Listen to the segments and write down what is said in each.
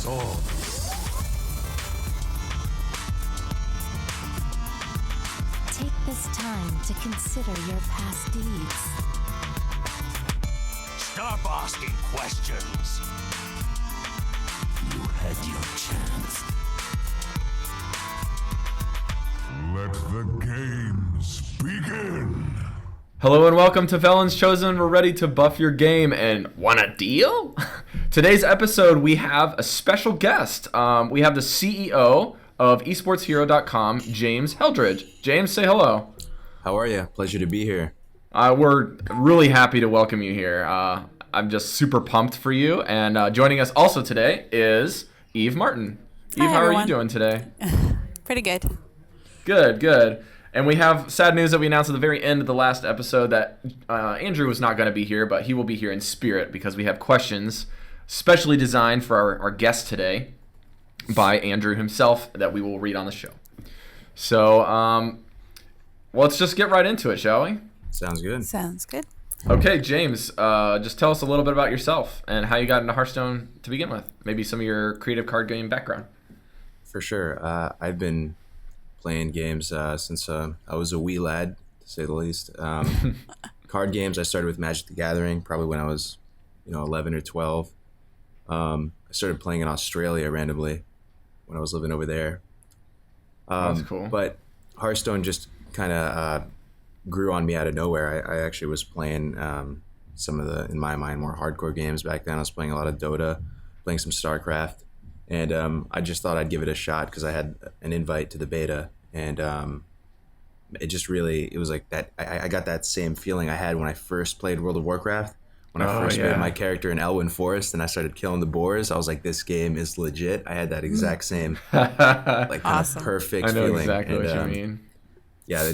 swords. Take this time to consider your past deeds. Stop asking questions. You had your chance. Let the games begin. Hello and welcome to Velen's Chosen. We're ready to buff your game and want a deal? Today's episode, we have a special guest. We have the CEO of eSportsHero.com, James Heldridge. James, say hello. How are you? Pleasure to be here. We're really happy to welcome you here. I'm just super pumped for you. And joining us also today is Evemartyn. Eve, how everyone. are you doing today? Pretty good. Good. And we have sad news that we announced at the very end of the last episode that Andrew was not going to be here, but he will be here in spirit because we have questions specially designed for our guest today by Andrew himself that we will read on the show. So let's just get right into it, shall we? Sounds good. Sounds good. Okay, James, just tell us a little bit about yourself and how you got into Hearthstone to begin with. Maybe some of your creative card game background. For sure. I've been playing games since I was a wee lad, to say the least. Card games, I started with Magic the Gathering probably when I was 11 or 12. I started playing in Australia randomly when I was living over there. That's cool. But Hearthstone just kind of grew on me out of nowhere. I actually was playing some of the, in my mind, more hardcore games back then. I was playing a lot of Dota, playing some StarCraft. And I just thought I'd give it a shot because I had an invite to the beta. And it was like that. I got that same feeling I had when I first played World of Warcraft. When I first made my character in Elwyn Forest and I started killing the boars, I was like, this game is legit. I had that exact same kind Awesome. of perfect I know feeling. exactly And, what you mean. Yeah,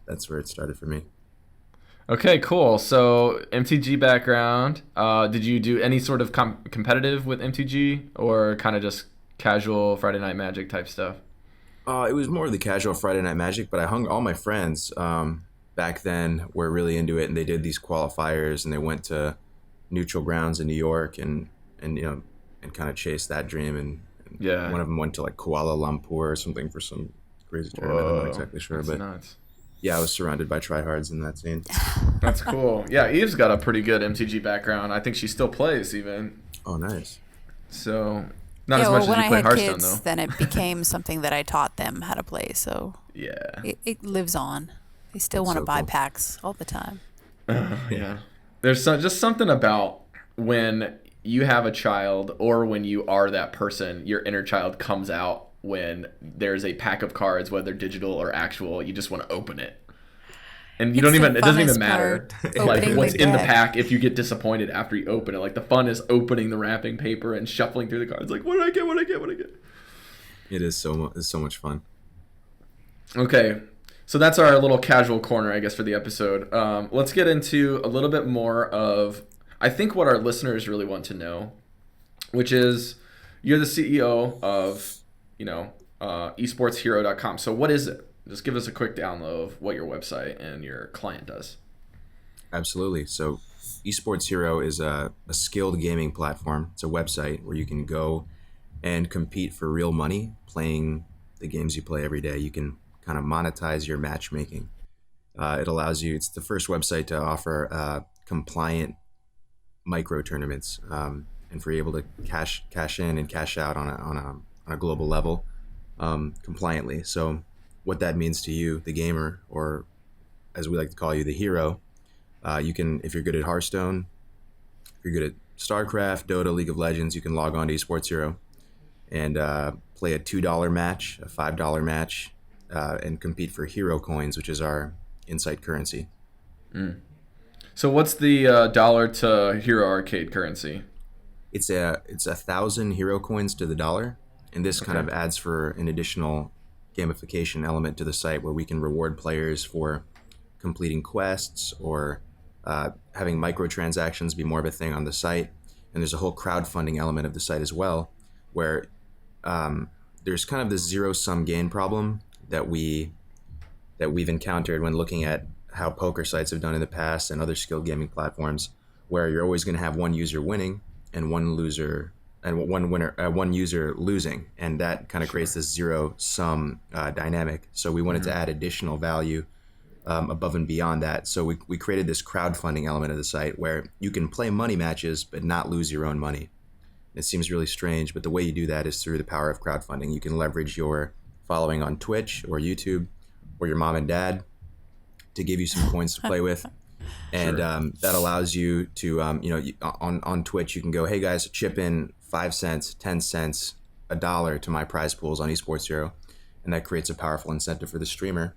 that's where it started for me. Okay, cool. So MTG background. Did you do any sort of competitive with MTG or kind of just casual Friday Night Magic type stuff? It was more of the casual Friday Night Magic, but I hung all my friends back then were really into it, and they did these qualifiers, and they went to neutral grounds in New York, and kind of chased that dream. And Yeah. one of them went to like Kuala Lumpur or something for some crazy tournament. I'm not exactly sure, That's but nuts. yeah, I was surrounded by tryhards in that scene. That's cool. Yeah, Eve's got a pretty good MTG background. I think she still plays even. Oh, nice. So not as much as when you I play had Hearthstone kids, though. then it became something that I taught them how to play. So Yeah. it lives on. They still That's want to so buy cool. packs all the time. Yeah. There's just something about when you have a child or when you are that person, your inner child comes out when there's a pack of cards, whether digital or actual, you just want to open it. And you It's it the doesn't even funnest matter part, like opening what's the in the deck. pack if you get disappointed after you open it. Like the fun is opening the wrapping paper and shuffling through the cards. Like, what did I get? It is it's so much fun. Okay, so that's our little casual corner, I guess, for the episode. Let's get into a little bit more of, I think, what our listeners really want to know, which is you're the CEO of, eSportsHero.com. So what is it? Just give us a quick download of what your website and your client does. Absolutely. So Esports Hero is a skilled gaming platform. It's a website where you can go and compete for real money playing the games you play every day. You can kind of monetize your matchmaking. It allows you, it's the first website to offer compliant micro tournaments and for you able to cash in and cash out on a global level compliantly. So what that means to you, the gamer, or as we like to call you, the hero, you can, if you're good at Hearthstone, if you're good at StarCraft, Dota, League of Legends, you can log on to Esports Hero and play a $2 match, a $5 match, and compete for hero coins, which is our insight currency. So what's the dollar to Hero Arcade currency? It's 1,000 hero coins to the dollar, and this kind of adds for an additional gamification element to the site where we can reward players for completing quests or having microtransactions be more of a thing on the site. And there's a whole crowdfunding element of the site as well, where there's kind of this zero-sum gain problem that we've encountered when looking at how poker sites have done in the past and other skilled gaming platforms, where you're always going to have one user winning and one and one user losing, and that kind of creates this zero sum dynamic. So we wanted to add additional value above and beyond that. So we created this crowdfunding element of the site where you can play money matches but not lose your own money. It seems really strange, but the way you do that is through the power of crowdfunding. You can leverage your following on Twitch or YouTube or your mom and dad to give you some coins to play with. And that allows you to, on Twitch, you can go, hey guys, chip in 5 cents, 10 cents, $1 to my prize pools on eSports Hero. And that creates a powerful incentive for the streamer.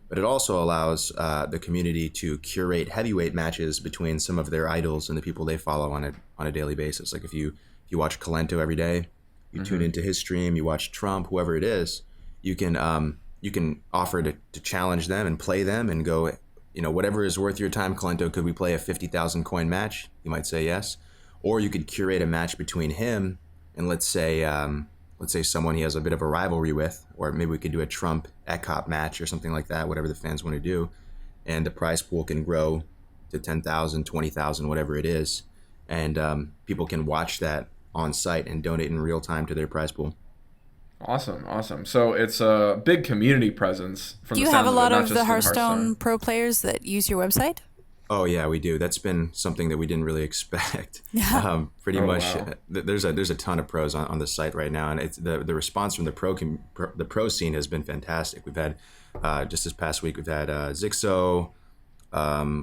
But it also allows the community to curate heavyweight matches between some of their idols and the people they follow on a daily basis. Like if you watch Kalento every day, you tune into his stream, you watch Trump, whoever it is, you can offer to challenge them and play them and go, whatever is worth your time, Kalento, could we play a 50,000 coin match? You might say yes. Or you could curate a match between him and let's say someone he has a bit of a rivalry with, or maybe we could do a Trump ECOP match or something like that, whatever the fans want to do. And the prize pool can grow to 10,000, 20,000, whatever it is. And people can watch that on site and donate in real time to their prize pool. Awesome. So it's a big community presence. Do you have a lot of the Hearthstone pro players that use your website? Oh yeah, we do. That's been something that we didn't really expect. Pretty much, wow. There's a ton of pros on the site right now, and it's the response from the pro scene has been fantastic. We've had just this past week we've had Zixo.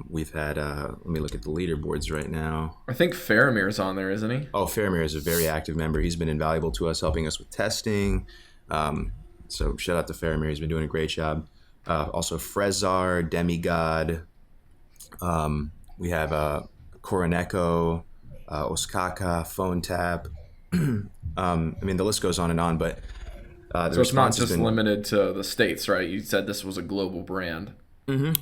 We've had let me look at the leaderboards right now. I think Faramir's on there, isn't he? Oh, Faramir is a very active member. He's been invaluable to us, helping us with testing. So shout out to Faramir. He's been doing a great job. Also Frezar, Demigod. We have Koroneko, Oskaka, Phone Tap. The list goes on and on, but so it's not just limited to the States, right? You said this was a global brand.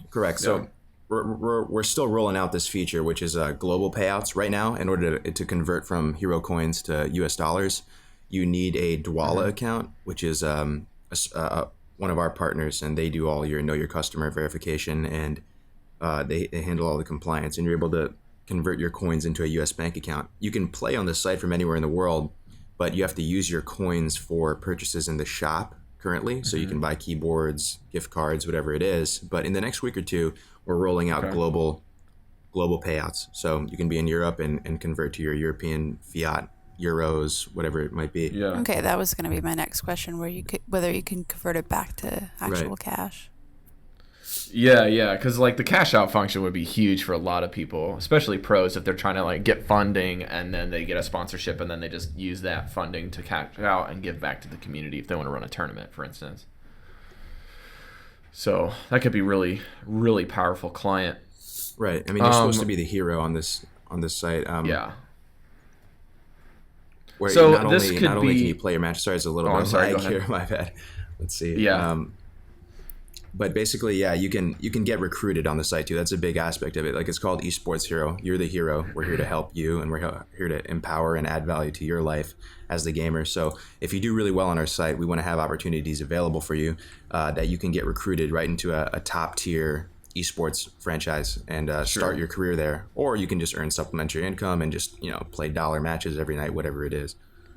Correct. Yeah. So we're still rolling out this feature, which is global payouts right now. In order to convert from hero coins to US dollars, you need a Dwala account, which is one of our partners, and they do all your know your customer verification, and they handle all the compliance, and you're able to convert your coins into a US bank account. You can play on the site from anywhere in the world, but you have to use your coins for purchases in the shop currently. So you can buy keyboards, gift cards, whatever it is. But in the next week or two, we're rolling out global payouts. So you can be in Europe and convert to your European fiat, euros, whatever it might be. Yeah. Okay, that was going to be my next question, whether you can convert it back to actual cash. Yeah, because like the cash out function would be huge for a lot of people, especially pros, if they're trying to like get funding and then they get a sponsorship and then they just use that funding to cash out and give back to the community if they want to run a tournament, for instance. So that could be really, really powerful client. Right. You're supposed to be the hero on this site. Yeah. Where So not this only, could not only be- can you play your match. Sorry, it's a little Oh, bit I'm sorry, lag go here. ahead. My bad. Let's see. Yeah. But basically, yeah, you can get recruited on the site too. That's a big aspect of it. Like it's called eSports Hero. You're the hero. We're here to help you, and we're here to empower and add value to your life as the gamer. So if you do really well on our site, we want to have opportunities available for you that you can get recruited right into a top tier esports franchise and start your career there. Or you can just earn supplementary income and just play dollar matches every night, whatever it is.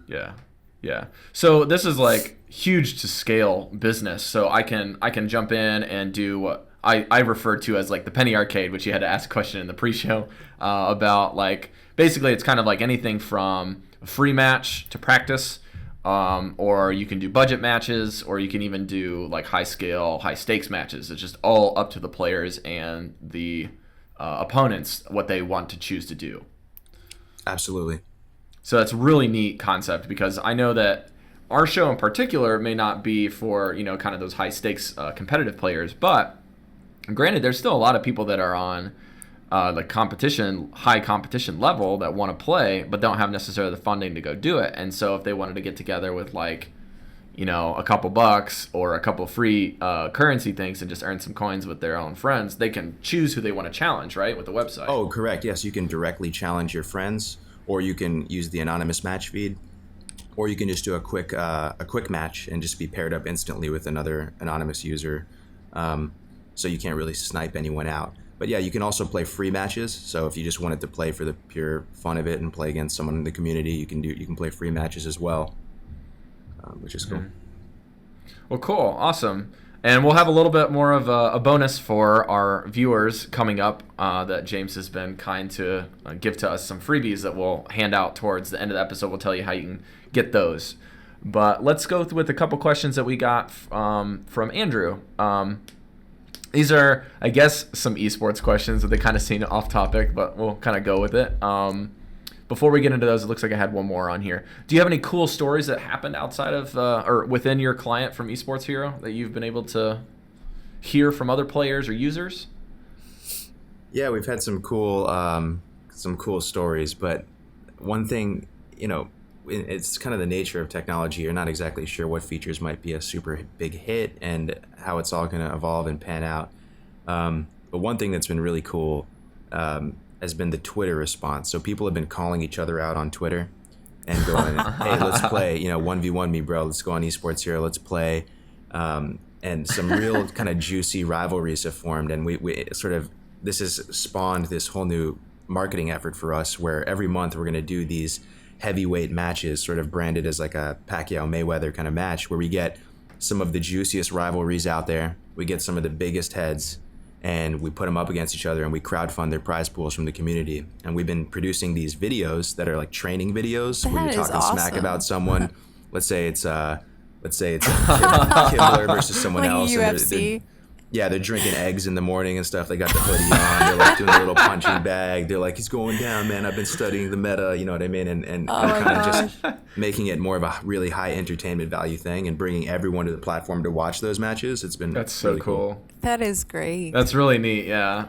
Yeah. So this is like huge to scale business. So I can jump in and do what I refer to as like the penny arcade, which you had to ask a question in the pre-show about. Like basically it's kind of like anything from a free match to practice, or you can do budget matches, or you can even do like high scale, high stakes matches. It's just all up to the players and the opponents what they want to choose to do. Absolutely. So that's a really neat concept, because I know that our show in particular may not be for, kind of those high stakes competitive players, but granted, there's still a lot of people that are on the high competition level that want to play, but don't have necessarily the funding to go do it. And so if they wanted to get together with like, a couple bucks or a couple free currency things and just earn some coins with their own friends, they can choose who they want to challenge, right, with the website. Oh, correct. Yes, you can directly challenge your friends, or you can use the anonymous match feed, or you can just do a quick match and just be paired up instantly with another anonymous user. So you can't really snipe anyone out. But yeah, you can also play free matches. So if you just wanted to play for the pure fun of it and play against someone in the community, you can play free matches as well, which is cool. Well, cool, awesome. And we'll have a little bit more of a bonus for our viewers coming up that James has been kind to give to us some freebies that we'll hand out towards the end of the episode. We'll tell you how you can get those. But let's go with a couple questions that we got from Andrew. These are, I guess, some esports questions that they kind of seem off topic, but we'll kind of go with it. Before we get into those, it looks like I had one more on here. Do you have any cool stories that happened outside of or within your client from Esports Hero that you've been able to hear from other players or users? Yeah, we've had some cool stories, but one thing, it's kind of the nature of technology. You're not exactly sure what features might be a super big hit and how it's all going to evolve and pan out. But one thing that's been really cool has been the Twitter response. So people have been calling each other out on Twitter and going, hey, let's play, 1v1 me, bro. Let's go on Esports Hero. Let's play. And some real kind of juicy rivalries have formed. And we sort of, this has spawned this whole new marketing effort for us where every month we're going to do these heavyweight matches sort of branded as like a Pacquiao-Mayweather kind of match where we get some of the juiciest rivalries out there. We get some of the biggest heads and we put them up against each other and we crowdfund their prize pools from the community. And we've been producing these videos that are like training videos where you're talking smack about someone. Let's say it's Kimmler versus someone like else. UFC. They're drinking eggs in the morning and stuff. They got the hoodie on. They're like doing a little punching bag. They're like, he's going down, man. I've been studying the meta. You know what I mean? And kind of just making it more of a really high entertainment value thing and bringing everyone to the platform to watch those matches. That's so really cool. That is great. That's really neat. Yeah.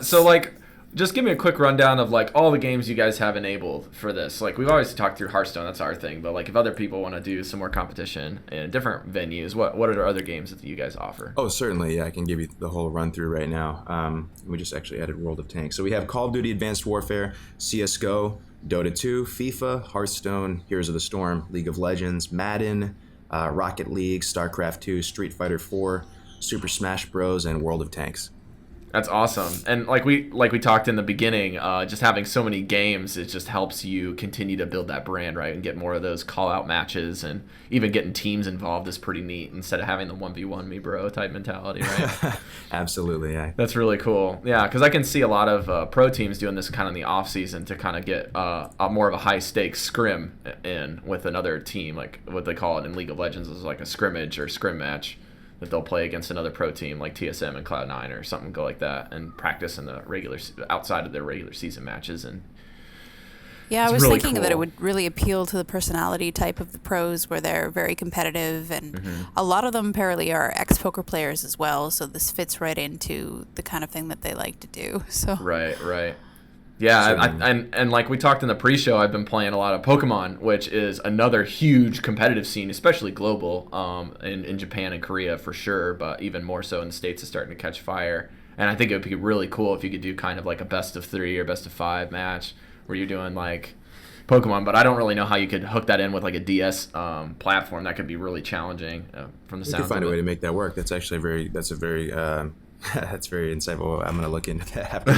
So like, just give me a quick rundown of like all the games you guys have enabled for this. Like we've always talked through Hearthstone, that's our thing. But like if other people want to do some more competition in different venues, what are the other games that you guys offer? Oh, certainly. Yeah, I can give you the whole run through right now. We just actually added World of Tanks. So we have Call of Duty Advanced Warfare, CS:GO, Dota 2, FIFA, Hearthstone, Heroes of the Storm, League of Legends, Madden, Rocket League, StarCraft 2, Street Fighter 4, Super Smash Bros, and World of Tanks. That's awesome. And like we talked in the beginning, just having so many games, it just helps you continue to build that brand, right? And get more of those call-out matches and even getting teams involved is pretty neat instead of having the 1v1 me bro type mentality, right? Absolutely, yeah. That's really cool. Yeah, because I can see a lot of pro teams doing this kind of in the off-season to kind of get a more of a high-stakes scrim in with another team, like what they call it in League of Legends is like a scrimmage or scrim match that they'll play against another pro team like TSM and Cloud9 or something go like that and practice in the outside of their regular season matches. And yeah, I was really thinking cool. that it would really appeal to the personality type of the pros where they're very competitive and a lot of them apparently are ex-poker players as well, so this fits right into the kind of thing that they like to do. So Right. Yeah, and like we talked in the pre-show, I've been playing a lot of Pokemon, which is another huge competitive scene, especially global, in Japan and Korea for sure, but even more so in the States is starting to catch fire. And I think it would be really cool if you could do kind of like a best of 3 or best of 5 match where you're doing like Pokemon, but I don't really know how you could hook that in with like a DS platform. That could be really challenging from the sounds of it. You could find a way to make that work. That's actually that's very insightful. I'm gonna look into that after.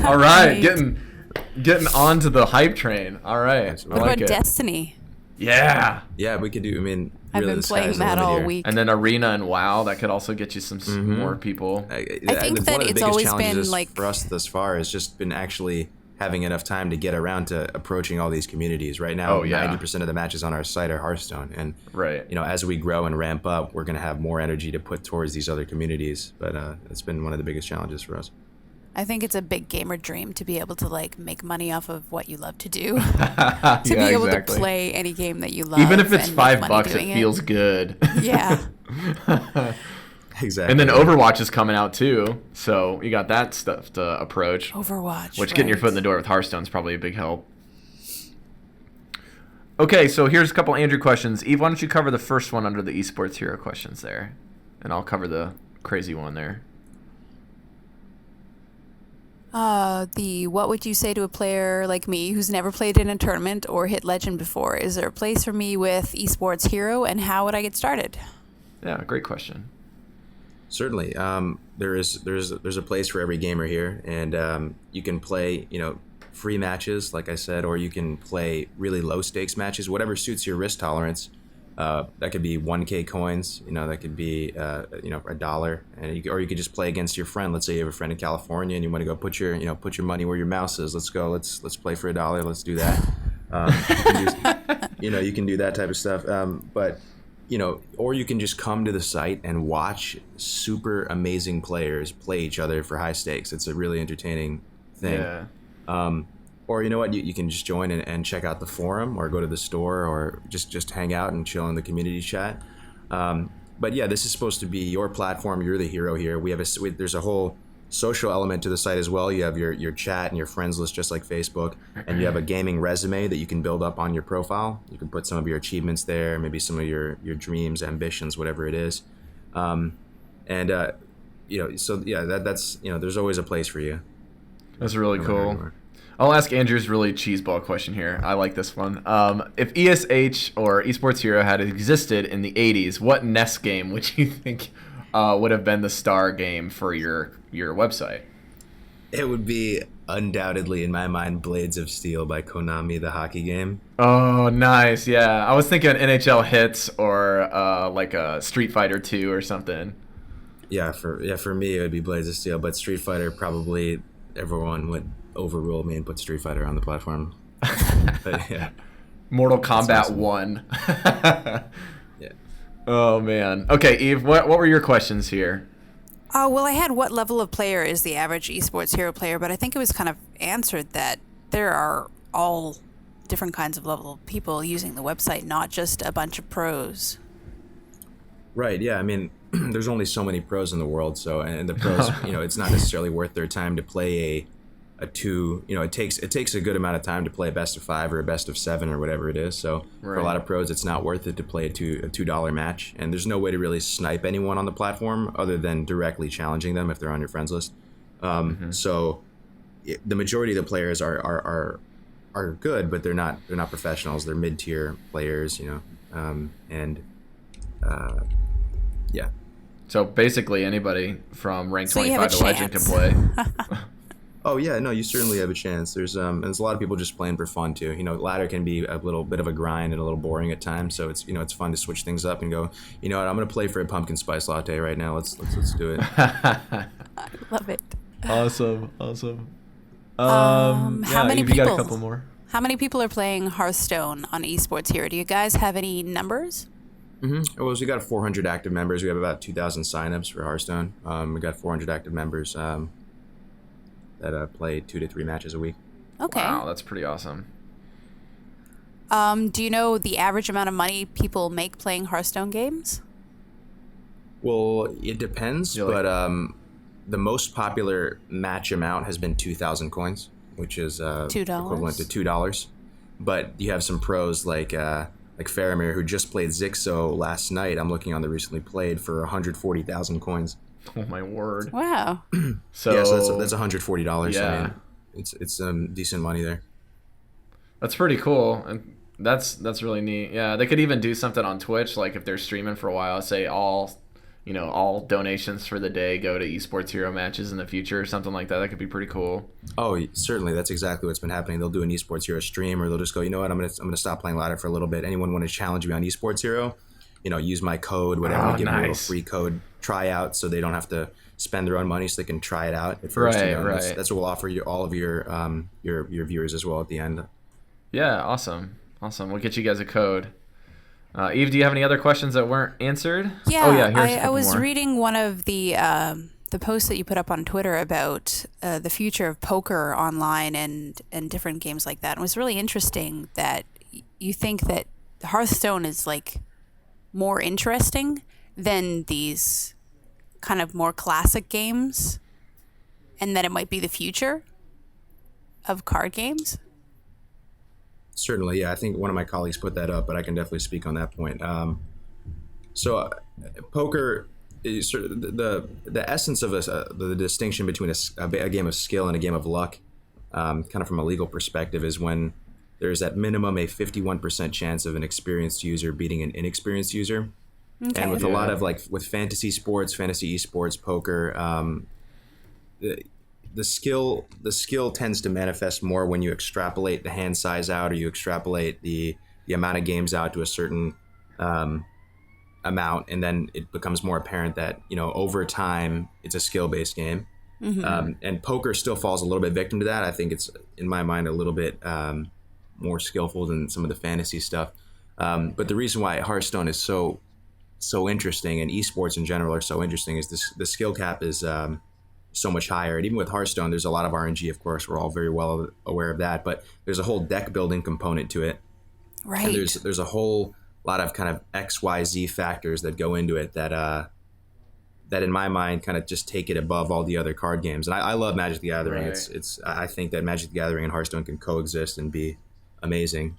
All right, getting onto the hype train. All right, what about Destiny? Yeah, we could do. I mean, I've really been the playing sky's the that limit all here. week. and then Arena and WoW that could also get you some more people. I think that it's always been like for us thus far has just been actually having enough time to get around to approaching all these communities. Right now, 90% of the matches on our site are Hearthstone, and as we grow and ramp up, we're going to have more energy to put towards these other communities. But it's been one of the biggest challenges for us. I think it's a big gamer dream to be able to like make money off of what you love to do. To be able to play any game that you love, even if it's $5, it feels good. Yeah. Exactly. And then Overwatch is coming out too, so you got that stuff to approach. Overwatch. Which getting your foot in the door with Hearthstone is probably a big help. Okay, so here's a couple Andrew questions. Eve, why don't you cover the first one under the eSports Hero questions there, and I'll cover the crazy one there. What would you say to a player like me who's never played in a tournament or hit Legend before? Is there a place for me with eSports Hero, and how would I get started? Yeah, great question. Certainly. There's a place for every gamer here, and you can play, free matches, like I said, or you can play really low stakes matches, whatever suits your risk tolerance. That could be 1K coins, that could be $1, and or you could just play against your friend. Let's say you have a friend in California and you want to go put your money where your mouse is. Let's go. Let's play for $1. Let's do that. You can do that type of stuff. But or you can just come to the site and watch super amazing players play each other for high stakes. It's a really entertaining thing. Yeah. Or you know what, you can just join and check out the forum, or go to the store, or just hang out and chill in the community chat. But yeah, this is supposed to be your platform. You're the hero here. There's a whole social element to the site as well. You have your chat and your friends list, just like Facebook, and you have a gaming resume that you can build up on your profile. You can put some of your achievements there, maybe some of your dreams, ambitions, whatever it is. So yeah, that's there's always a place for you. That's really No matter cool. where. I'll ask Andrew's really cheeseball question here. I like this one. If ESH or Esports Hero had existed in the 80s, what NES game would you think would have been the star game for your website? It would be undoubtedly, in my mind, Blades of Steel by Konami, the hockey game. Oh, nice. Yeah. I was thinking NHL Hits or like a Street Fighter 2 or something. Yeah, for me it would be Blades of Steel, but Street Fighter, probably everyone would overrule me and put Street Fighter on the platform. But yeah. Mortal Kombat awesome. 1. Yeah. Oh, man. Okay, Eve, what were your questions here? Well, I had what level of player is the average esports hero player, but I think it was kind of answered that there are all different kinds of level of people using the website, not just a bunch of pros. Right, yeah. I mean, there's only so many pros in the world, and the pros, it's not necessarily worth their time to play a two. It takes a good amount of time to play a best of 5 or a best of 7 or whatever it is. So for a lot of pros, it's not worth it to play a $2 match, and there's no way to really snipe anyone on the platform other than directly challenging them if they're on your friends list. So the majority of the players are good, but they're not professionals. They're mid-tier players, yeah. So basically anybody from rank So you 25 have a to legend can chance. play. Oh yeah, no, you certainly have a chance. There's a lot of people just playing for fun too. Ladder can be a little bit of a grind and a little boring at times, so it's it's fun to switch things up and go, what, I'm gonna play for a pumpkin spice latte right now. Let's do it. I love it. Awesome. How many Eve, you got a people? couple more? How many people are playing Hearthstone on esports here? Do you guys have any numbers? Well, we got 400 active members. We have about 2,000 signups for Hearthstone. We got 400 active members that play 2 to 3 matches a week. Okay. Wow, that's pretty awesome. Do you know the average amount of money people make playing Hearthstone games? Well, it depends, but the most popular match amount has been 2,000 coins, which is equivalent to $2. But you have some pros like Faramir, who just played Zixo last night. I'm looking on the recently played for 140,000 coins. Oh my word. Wow. So that's $140. Yeah. I mean, it's decent money there. That's pretty cool. And that's really neat. Yeah, they could even do something on Twitch, like if they're streaming for a while, say all donations for the day go to esports hero matches in the future or something like that. That could be pretty cool. Oh, certainly. That's exactly what's been happening. They'll do an esports hero stream, or they'll just go, you know what, I'm gonna stop playing ladder for a little bit. Anyone want to challenge me on esports hero? Use my code, whatever. Give me a little free code tryout, so they don't have to spend their own money, so they can try it out at first. Right. That's what we'll offer you, all of your viewers as well at the end. Yeah, awesome. We'll get you guys a code. Eve, do you have any other questions that weren't answered? Yeah, Oh, yeah, here's a I couple was more. reading one of the posts that you put up on Twitter about the future of poker online and different games like that. And it was really interesting that you think that Hearthstone is like more interesting than these kind of more classic games, and that it might be the future of card games. Certainly, yeah. I think one of my colleagues put that up, but I can definitely speak on that point. Poker is sort of the essence of the distinction between a game of skill and a game of luck, kind of from a legal perspective, is when there's at minimum a 51% chance of an experienced user beating an inexperienced user. Okay. And with a lot of with fantasy sports, fantasy esports, poker, the skill tends to manifest more when you extrapolate the hand size out, or you extrapolate the amount of games out to a certain amount, and then it becomes more apparent that over time it's a skill based game. And poker still falls a little bit victim to that. I think it's, in my mind, a little bit more skillful than some of the fantasy stuff. But the reason why Hearthstone is so interesting, and esports in general are so interesting, is the skill cap is so much higher. And even with Hearthstone, there's a lot of RNG, of course. We're all very well aware of that. But there's a whole deck building component to it. Right. And there's a whole lot of kind of XYZ factors that go into it that in my mind kind of just take it above all the other card games. And I love Magic the Gathering. Right. I think that Magic the Gathering and Hearthstone can coexist and be amazing.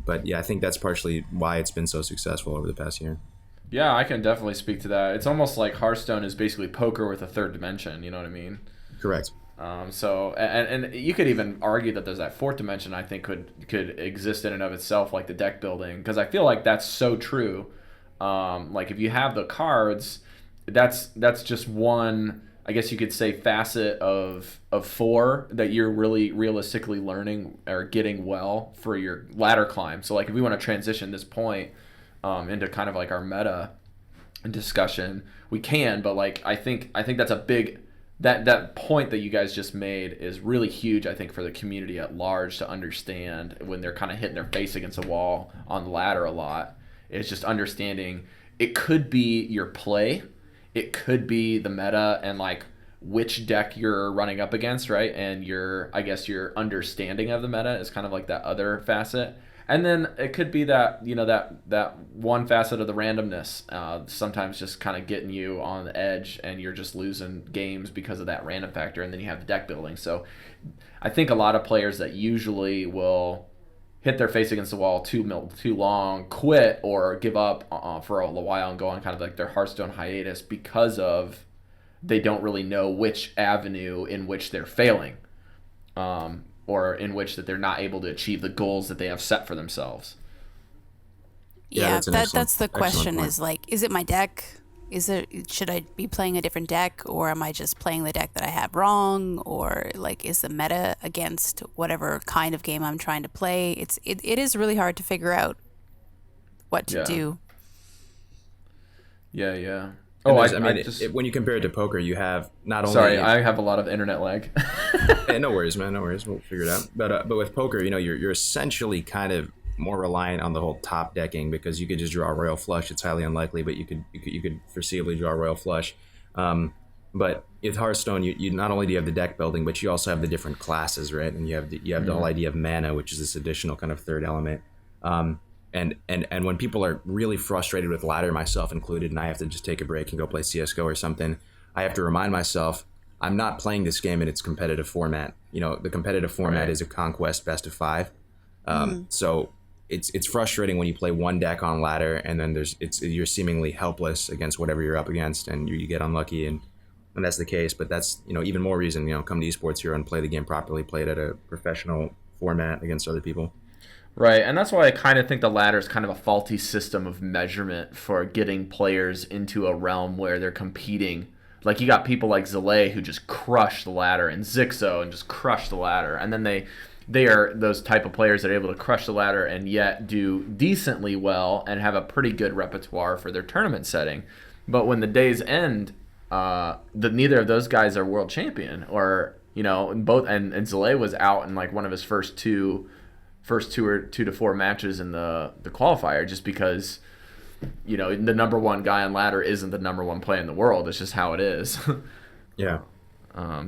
But yeah, I think that's partially why it's been so successful over the past year. Yeah, I can definitely speak to that. It's almost like Hearthstone is basically poker with a third dimension. You know what I mean? Correct. So and you could even argue that there's that fourth dimension. I think could exist in and of itself, like the deck building, because I feel like that's so true. Like if you have the cards, that's just one, I guess you could say, facet of four that you're really realistically learning or getting well for your ladder climb. So like if we want to transition this point into kind of like our meta discussion, we can, but like I think that's a big that point that you guys just made is really huge, I think, for the community at large to understand when they're kind of hitting their face against a wall on the ladder a lot. It's just understanding it could be your play, it could be the meta and like which deck you're running up against, right? And your understanding of the meta is kind of like that other facet. And then it could be that, that one facet of the randomness, sometimes just kind of getting you on the edge and you're just losing games because of that random factor. And then you have the deck building. So I think a lot of players that usually will hit their face against the wall too long, quit or give up for a while and go on kind of like their Hearthstone hiatus because of they don't really know which avenue in which they're failing. Or in which that they're not able to achieve the goals that they have set for themselves. Yeah, that's the question is like, is it my deck? Should I be playing a different deck, or am I just playing the deck that I have wrong? Or like, is the meta against whatever kind of game I'm trying to play? It is really hard to figure out what to do. Yeah. Oh, when you compare it to poker, you have not only. Sorry, I have a lot of internet lag. Hey, no worries, man. No worries. We'll figure it out. But with poker, you're essentially kind of more reliant on the whole top decking, because you could just draw a royal flush. It's highly unlikely, but you could foreseeably draw a royal flush. But with Hearthstone, you not only do you have the deck building, but you also have the different classes, right? And you have the whole idea of mana, which is this additional kind of third element. And when people are really frustrated with ladder, myself included, and I have to just take a break and go play CSGO or something, I have to remind myself I'm not playing this game in its competitive format. The competitive format is a conquest best of 5. So it's frustrating when you play one deck on ladder and then you're seemingly helpless against whatever you're up against, and you get unlucky, and that's the case. But that's even more reason come to esports here and play the game properly, play it at a professional format against other people. Right, and that's why I kind of think the ladder is kind of a faulty system of measurement for getting players into a realm where they're competing. Like you got people like Zele who just crush the ladder, and Zixo and just crush the ladder, and then they are those type of players that are able to crush the ladder and yet do decently well and have a pretty good repertoire for their tournament setting. But when the days end, neither of those guys are world champion, or both, and Zele was out in like one of his first two or 2 to 4 matches in the qualifier, just because the number one guy on ladder isn't the number one player in the world. It's just how it is. Yeah.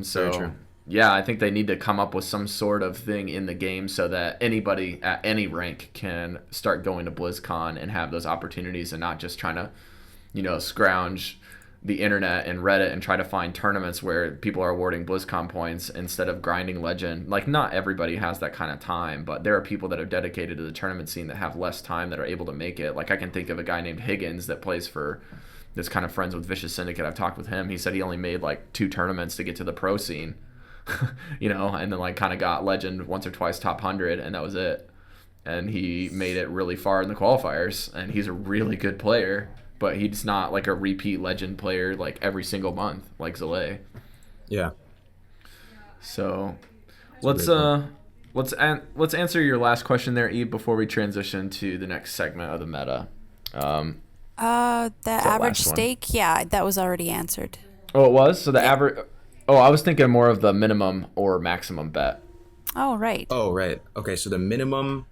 So yeah, I think they need to come up with some sort of thing in the game so that anybody at any rank can start going to BlizzCon and have those opportunities, and not just trying to scrounge the internet and Reddit and try to find tournaments where people are awarding BlizzCon points instead of grinding Legend. Like, not everybody has that kind of time, but there are people that are dedicated to the tournament scene that have less time that are able to make it. Like, I can think of a guy named Higgins that plays for this kind of friends with Vicious Syndicate. I've talked with him. He said he only made like 2 tournaments to get to the pro scene, and then like kind of got Legend once or twice top 100, and that was it. and he made it really far in the qualifiers, and he's a really good player, but he's not like a repeat legend player like every single month like Zalay. Yeah. So let's answer your last question there, Eve, before we transition to the next segment of the meta. The average last one. stake, yeah, that was already answered. Oh, it was? So the average... Oh, I was thinking more of the minimum or maximum bet. Oh, right. Oh, right. Okay, so the minimum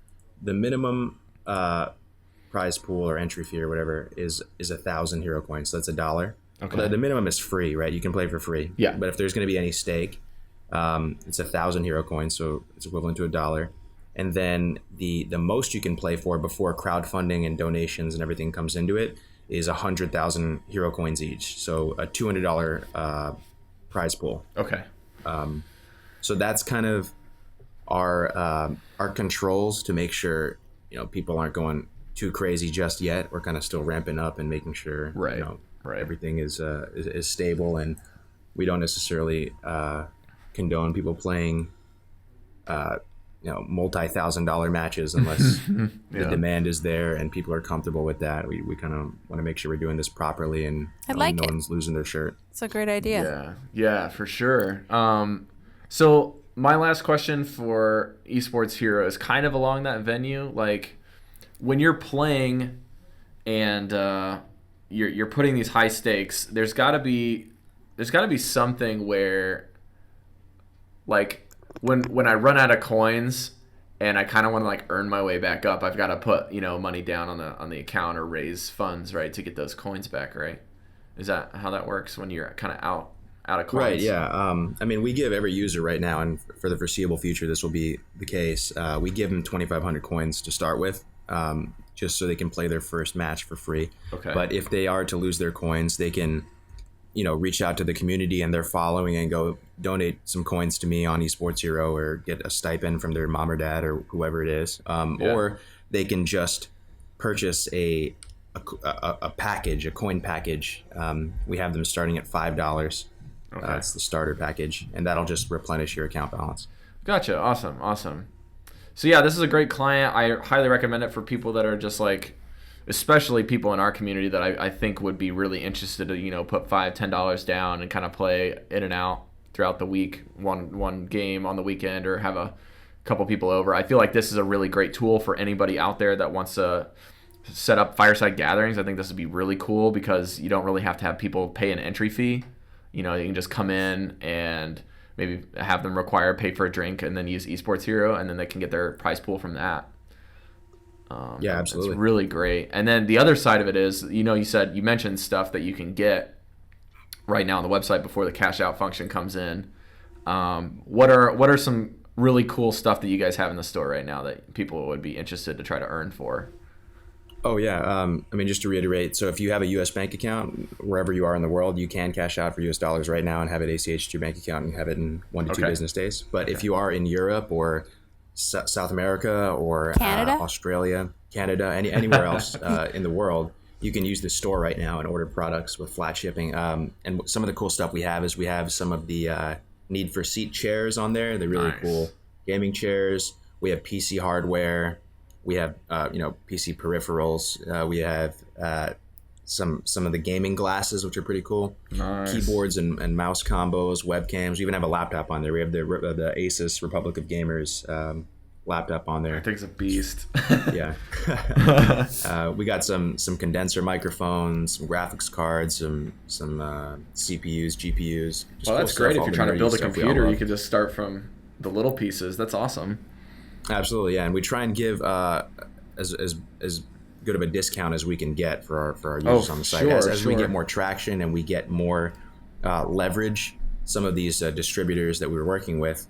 prize pool or entry fee or whatever is 1,000 hero coins. So that's $1. Okay. The minimum is free, right? You can play for free. Yeah. But if there's going to be any stake, it's 1,000 hero coins, so it's equivalent to $1. And then the most you can play for before crowdfunding and donations and everything comes into it is 100,000 hero coins each. So a $200 prize pool. Okay. So that's kind of our controls to make sure people aren't going too crazy just yet. We're kind of still ramping up and making sure Right. everything is stable, and we don't necessarily condone people playing multi-$1,000 matches unless the demand is there and people are comfortable with that. We kind of want to make sure we're doing this properly and I like no it. one's losing their shirt. It's a great idea. Yeah, for sure. So my last question for eSports Hero is kind of along that venue. Like, when you're playing and you're putting these high stakes, there's got to be something where, like, when I run out of coins and I kind of want to like earn my way back up, I've got to put money down on the account or raise funds, right, to get those coins back, right? Is that how that works when you're kind of out of coins? Right, yeah. I mean, we give every user right now, and for the foreseeable future, this will be the case. We give them 2,500 coins to start with, just so they can play their first match for free. Okay. But if they are to lose their coins, they can, reach out to the community and their following and go donate some coins to me on eSports Hero or get a stipend from their mom or dad or whoever it is. Or they can just purchase a package, a coin package. We have them starting at $5. Okay. It's the starter package, and that'll just replenish your account balance. Gotcha. Awesome. So yeah, this is a great client. I highly recommend it for people that are just like, especially people in our community that I think would be really interested to, put $5, $10 down and kind of play in and out throughout the week, one game on the weekend, or have a couple people over. I feel like this is a really great tool for anybody out there that wants to set up fireside gatherings. I think this would be really cool because you don't really have to have people pay an entry fee. You can just come in and maybe have them pay for a drink and then use eSports Hero, and then they can get their prize pool from that. Yeah, absolutely. It's really great. And then the other side of it is, you mentioned stuff that you can get right now on the website before the cash out function comes in. What are some really cool stuff that you guys have in the store right now that people would be interested to try to earn for? Oh, yeah. Just to reiterate, so if you have a U.S. bank account, wherever you are in the world, you can cash out for U.S. dollars right now and have it ACH to your bank account and have it in 1 to 2 business days. But if you are in Europe or South America or Canada? Australia, Canada, anywhere else in the world, you can use the store right now and order products with flat shipping. And some of the cool stuff we have is we have some of the Need for Seat chairs on there. They're really cool gaming chairs. We have PC hardware. We have PC peripherals. We have some of the gaming glasses, which are pretty cool. Nice. Keyboards and mouse combos, webcams. We even have a laptop on there. We have the Asus Republic of Gamers laptop on there. That thing's a beast. Yeah. We got some condenser microphones, some graphics cards, some CPUs, GPUs. Well, that's great. If you're trying to build a computer, you can just start from the little pieces. That's awesome. Absolutely, yeah. And we try and give as good of a discount as we can get for our users on the site. As we get more traction and we get more leverage, some of these distributors that we're working with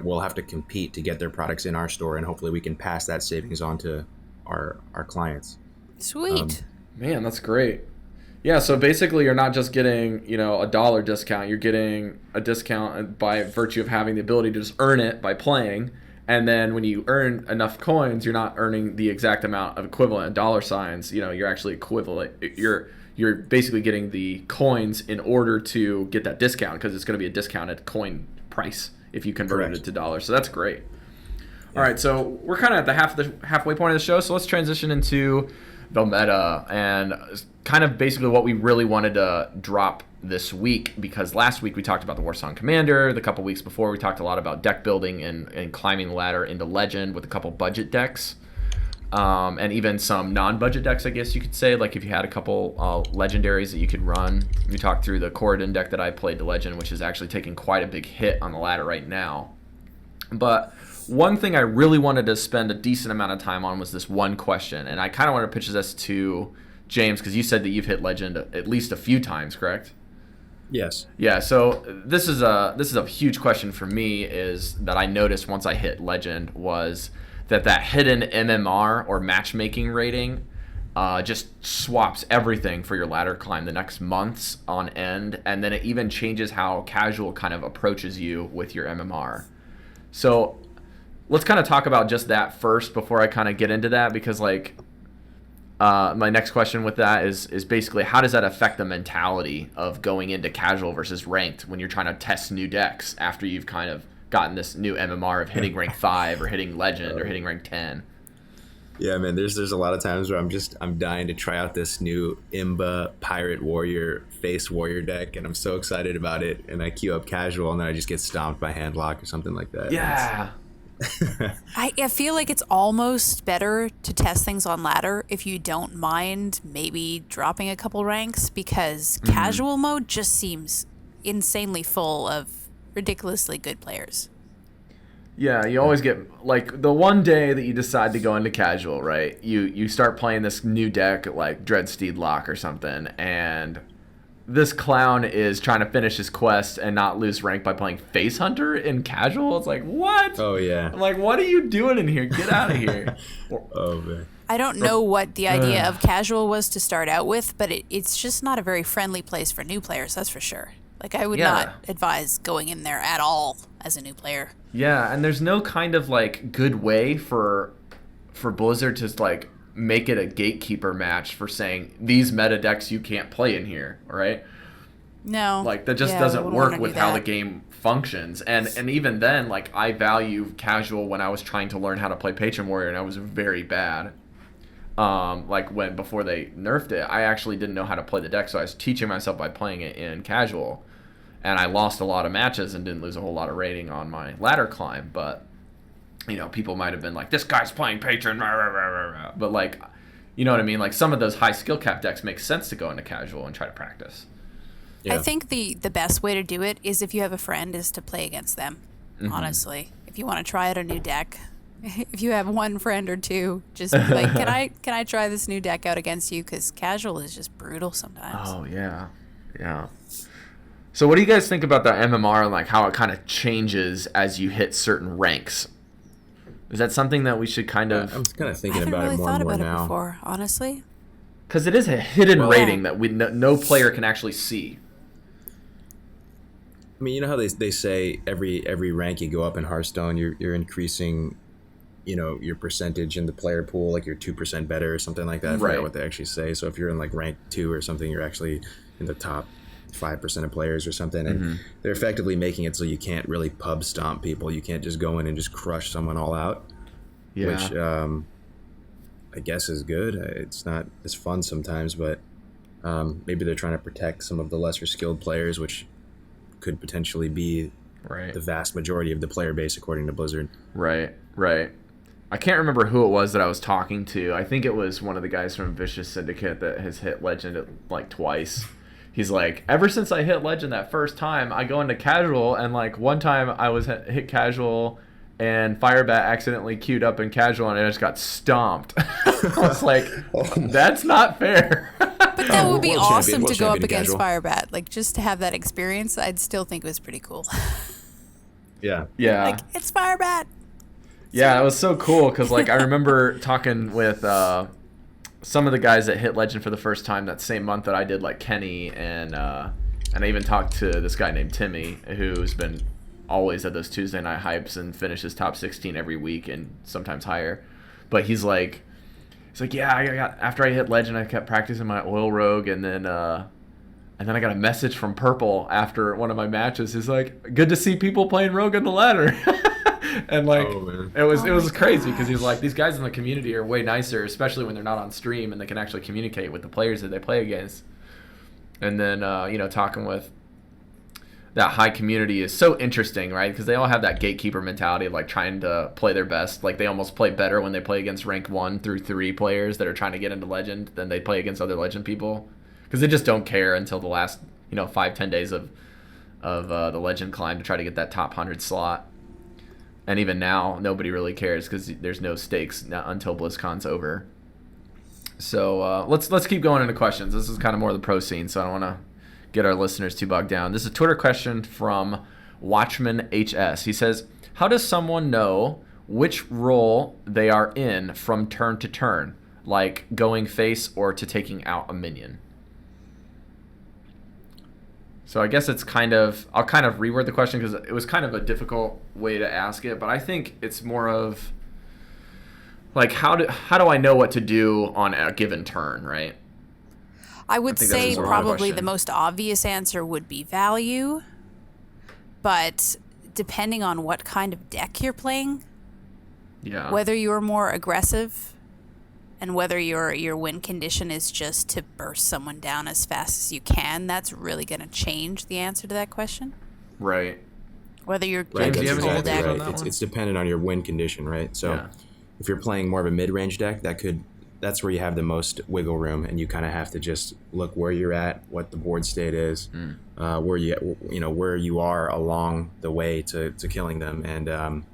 will have to compete to get their products in our store, and hopefully we can pass that savings on to our clients. Sweet. Man, that's great. Yeah, so basically you're not just getting, $1 discount. You're getting a discount by virtue of having the ability to just earn it by playing. And then when you earn enough coins, you're not earning the exact amount of equivalent dollar signs. You're actually equivalent. You're basically getting the coins in order to get that discount, because it's going to be a discounted coin price if you converted it to dollars. So that's great. All right, so we're kind of at the halfway point of the show, so let's transition into the meta and kind of basically what we really wanted to drop this week, because last week we talked about the Warsong Commander. The couple weeks before, we talked a lot about deck building and climbing the ladder into Legend with a couple budget decks. And even some non-budget decks, I guess you could say, like if you had a couple legendaries that you could run. We talked through the Corridon deck that I played to Legend, which is actually taking quite a big hit on the ladder right now. But one thing I really wanted to spend a decent amount of time on was this one question, and I kind of want to pitch this to James, because you said that you've hit Legend at least a few times, correct? Yes. Yeah, so this is a huge question for me, is that I noticed once I hit Legend was that hidden MMR or matchmaking rating just swaps everything for your ladder climb the next months on end, and then it even changes how casual kind of approaches you with your MMR. So let's kind of talk about just that first before I kind of get into that, because like my next question with that is basically how does that affect the mentality of going into casual versus ranked when you're trying to test new decks after you've kind of gotten this new MMR of hitting rank 5 or hitting Legend or hitting rank 10? Yeah, man, there's a lot of times where I'm dying to try out this new Imba Pirate Warrior Face Warrior deck, and I'm so excited about it, and I queue up casual, and then I just get stomped by Handlock or something like that. Yeah. I feel like it's almost better to test things on ladder if you don't mind maybe dropping a couple ranks, because casual mode just seems insanely full of ridiculously good players. Yeah, you always get, like, the one day that you decide to go into casual, right? You start playing this new deck like Dreadsteed Lock or something, and this clown is trying to finish his quest and not lose rank by playing Face Hunter in casual. It's like, what? Oh, yeah. I'm like, what are you doing in here? Get out of here. Oh, man. I don't know what the idea of casual was to start out with, but it's just not a very friendly place for new players, that's for sure. Like, I would not advise going in there at all as a new player. Yeah, and there's no kind of, like, good way for Blizzard to, like, make it a gatekeeper match for saying these meta decks you can't play in here, right? No. Like, that just doesn't work with how the game functions. And even then, like, I value casual when I was trying to learn how to play Patron Warrior, and I was very bad. Like, before they nerfed it, I actually didn't know how to play the deck, so I was teaching myself by playing it in casual. And I lost a lot of matches and didn't lose a whole lot of rating on my ladder climb. But, you know, people might have been like, this guy's playing Patron, rah, rah, rah, rah, rah. But, like, you know what I mean? Like, some of those high skill cap decks make sense to go into casual and try to practice. Yeah. I think the best way to do it is if you have a friend is to play against them, honestly. If you want to try out a new deck, if you have one friend or two, just be like, can I try this new deck out against you? Because casual is just brutal sometimes. Oh, yeah. Yeah. So what do you guys think about the MMR and, like, how it kind of changes as you hit certain ranks? Is that something that we should kind of... I'm kind of I thinking haven't about really it more thought and more about it now. before, honestly. Because it is a hidden rating that no player can actually see. I mean, you know how they say every rank you go up in Hearthstone, you're increasing, you know, your percentage in the player pool, like you're 2% better or something like that. I forget what they actually say. So if you're in like rank 2 or something, you're actually in the top 5% of players or something, and they're effectively making it so you can't really pub stomp people. You can't just go in and just crush someone all out, which I guess is good. It's not as fun sometimes, but maybe they're trying to protect some of the lesser skilled players, which could potentially be the vast majority of the player base, according to Blizzard. Right. I can't remember who it was that I was talking to. I think it was one of the guys from Vicious Syndicate that has hit Legend like twice. He's like, ever since I hit Legend that first time, I go into casual, and like one time I was hit casual and Firebat accidentally queued up in casual and I just got stomped. I was like, that's not fair. But that would be World awesome champion, to go up against casual. Firebat. Like, just to have that experience, I'd still think it was pretty cool. Yeah. Like, it's Firebat! Yeah, it was so cool because, like, I remember talking with some of the guys that hit Legend for the first time that same month that I did, like Kenny, and I even talked to this guy named Timmy, who's been always at those Tuesday night hypes and finishes top 16 every week and sometimes higher. But he's like, yeah, I got after I hit Legend, I kept practicing my Oil Rogue, and then I got a message from Purple after one of my matches. He's like, good to see people playing Rogue on the ladder. And like Oh, man. it was Oh my crazy because he's gosh. like, these guys in the community are way nicer, especially when they're not on stream and they can actually communicate with the players that they play against. And then talking with that high community is so interesting, right? Because they all have that gatekeeper mentality of like trying to play their best. Like they almost play better when they play against rank 1 through 3 players that are trying to get into legend than they play against other legend people, because they just don't care until the last 5-10 days of the legend climb to try to get that top 100 slot. And even now nobody really cares because there's no stakes until BlizzCon's over. So let's keep going into questions. This is kind of more of the pro scene, so I don't want to get our listeners too bogged down. This is a Twitter question from Watchman HS. He says, how does someone know which role they are in from turn to turn, like going face or to taking out a minion? So I guess it's I'll kind of reword the question because it was kind of a difficult way to ask it, but I think it's more of like, how do I know what to do on a given turn, right? I would think that's say a real probably question. the most obvious answer would be value, but depending on what kind of deck you're playing, Yeah. whether you're more aggressive and whether your win condition is just to burst someone down as fast as you can, that's really going to change the answer to that question. Right. Whether you're Right, do you that's have any full answers deck. on exactly that right. one? It's dependent on your win condition, right? So Yeah. if you're playing more of a mid-range deck, that's where you have the most wiggle room, and you kind of have to just look where you're at, what the board state is, where you are along the way to killing them, and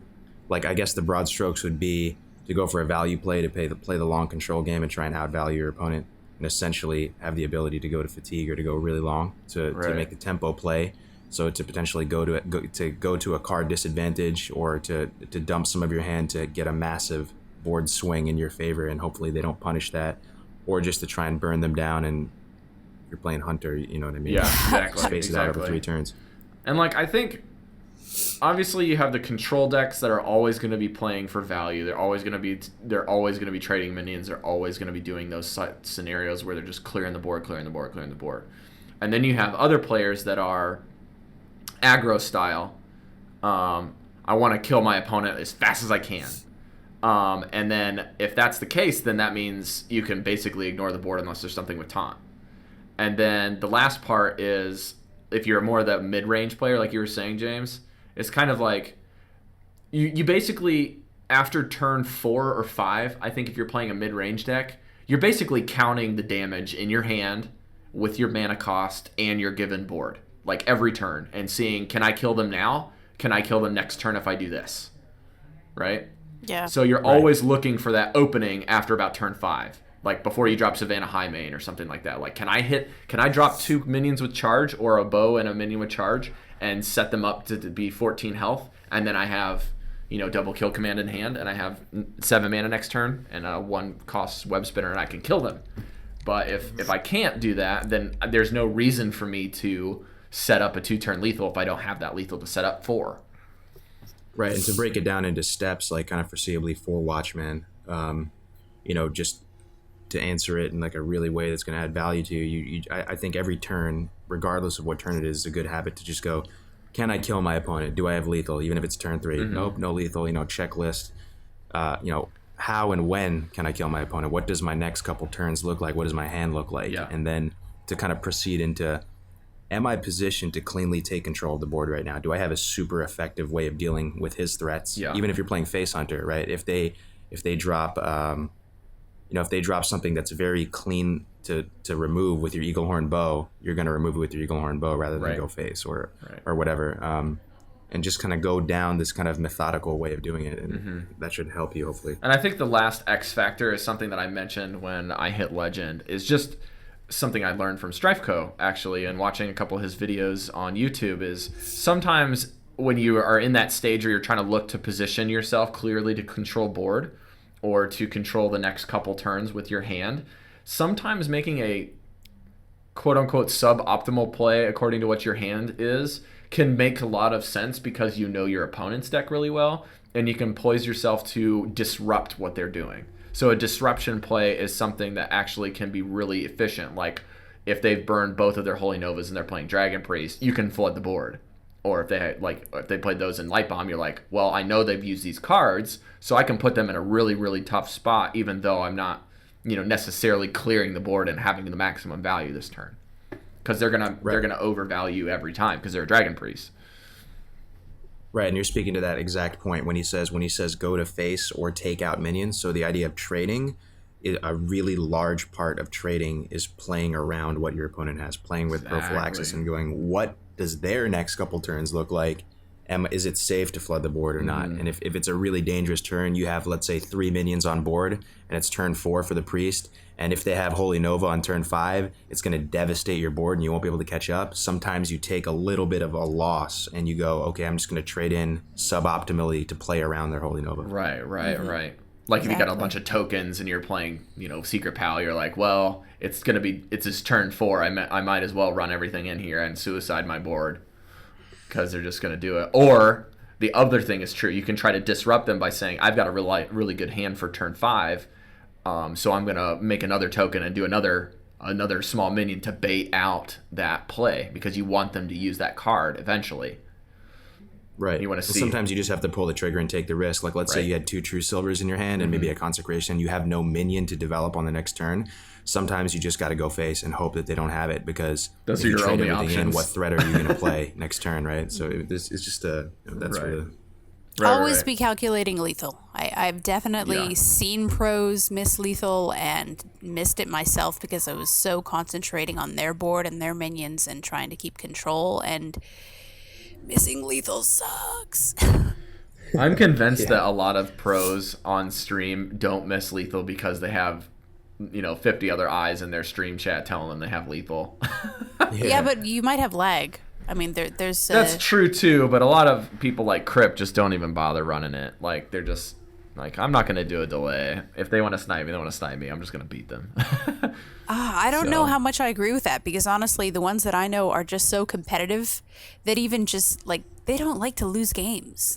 like I guess the broad strokes would be to go for a value play, to play the long control game and try and outvalue your opponent, and essentially have the ability to go to fatigue or to go really long to make the tempo play. So to potentially go to a card disadvantage, or to dump some of your hand to get a massive board swing in your favor, and hopefully they don't punish that, or just to try and burn them down. And if you're playing Hunter, you know what I mean? Yeah, exactly. Space it out over 3 turns. And like, I think obviously you have the control decks that are always going to be playing for value. They're always going to be trading minions. They're always going to be doing those scenarios where they're just clearing the board. And then you have other players that are aggro style. I want to kill my opponent as fast as I can. And then if that's the case, then that means you can basically ignore the board unless there's something with taunt. And then the last part is, if you're more of the mid-range player, like you were saying, James, it's kind of like you basically, after turn 4 or 5, I think if you're playing a mid-range deck, you're basically counting the damage in your hand with your mana cost and your given board, like every turn, and seeing, can I kill them now? Can I kill them next turn if I do this? Right? Yeah. So you're always looking for that opening after about turn 5, like before you drop Savannah High Main or something like that. Like, can I drop 2 minions with charge, or a bow and a minion with charge, and set them up to be 14 health, and then I have double kill command in hand, and I have 7 mana next turn, and 1 costs web spinner, and I can kill them. But if I can't do that, then there's no reason for me to set up a 2-turn lethal if I don't have that lethal to set up for. Right, and to break it down into steps, like kind of foreseeably for Watchman, just to answer it in like a really way that's going to add value to you, I think every turn, regardless of what turn it is a good habit to just go, can I kill my opponent? Do I have lethal? Even if it's turn 3, nope, no lethal, checklist. How and when can I kill my opponent? What does my next couple turns look like? What does my hand look like? Yeah. And then to kind of proceed into, am I positioned to cleanly take control of the board right now? Do I have a super effective way of dealing with his threats? Yeah. Even if you're playing Face Hunter, right? If they drop, if they drop something that's very clean to remove with your Eaglehorn Bow, you're going to remove it with your Eaglehorn Bow rather than go Face or whatever. And just kind of go down this kind of methodical way of doing it, and that should help you hopefully. And I think the last X factor is something that I mentioned when I hit Legend, is just something I learned from Strifeco, actually, and watching a couple of his videos on YouTube, is sometimes when you are in that stage where you're trying to look to position yourself clearly to control board or to control the next couple turns with your hand, sometimes making a quote-unquote suboptimal play according to what your hand is can make a lot of sense, because you know your opponent's deck really well, and you can poise yourself to disrupt what they're doing. So a disruption play is something that actually can be really efficient. Like if they've burned both of their Holy Novas and they're playing Dragon Priest, you can flood the board. Or if they played those in Light Bomb, you're like, well, I know they've used these cards, so I can put them in a really, really tough spot, even though I'm not, necessarily clearing the board and having the maximum value this turn, because they're gonna overvalue every time because they're a Dragon Priest. Right, and you're speaking to that exact point when he says go to face or take out minions. So the idea of trading, a really large part of trading is playing around what your opponent has, playing with prophylaxis and going, what does their next couple turns look like? Is it safe to flood the board or not? And if it's a really dangerous turn, you have, let's say, 3 minions on board, and it's turn 4 for the priest, and if they have Holy Nova on turn 5, it's going to devastate your board and you won't be able to catch up. Sometimes you take a little bit of a loss and you go, okay, I'm just going to trade in suboptimally to play around their Holy Nova. Right. Like if you got a bunch of tokens and you're playing, Secret Pal, you're like, well, it's his turn 4. I might as well run everything in here and suicide my board because they're just going to do it. Or the other thing is true. You can try to disrupt them by saying, I've got a really good hand for turn 5, so I'm going to make another token and do another small minion to bait out that play because you want them to use that card eventually. Right. You want to see. Sometimes you just have to pull the trigger and take the risk. Like, let's say you had 2 True Silvers in your hand and maybe a Consecration. You have no minion to develop on the next turn. Sometimes you just got to go face and hope that they don't have it, because those if are you your trade only everything options. in, what threat are you going to play next turn, right? So it's just that's Right. where Always be calculating lethal. I've definitely seen pros miss lethal and missed it myself because I was so concentrating on their board and their minions and trying to keep control, and missing lethal sucks. I'm convinced that a lot of pros on stream don't miss lethal because they have, 50 other eyes in their stream chat telling them they have lethal. Yeah, but you might have lag. I mean, there's... That's true, too, but a lot of people like Crip just don't even bother running it. Like, they're just like, I'm not going to do a delay. If they want to snipe me, they want to snipe me. I'm just going to beat them. I don't know how much I agree with that, because honestly, the ones that I know are just so competitive that even just, like, they don't like to lose games.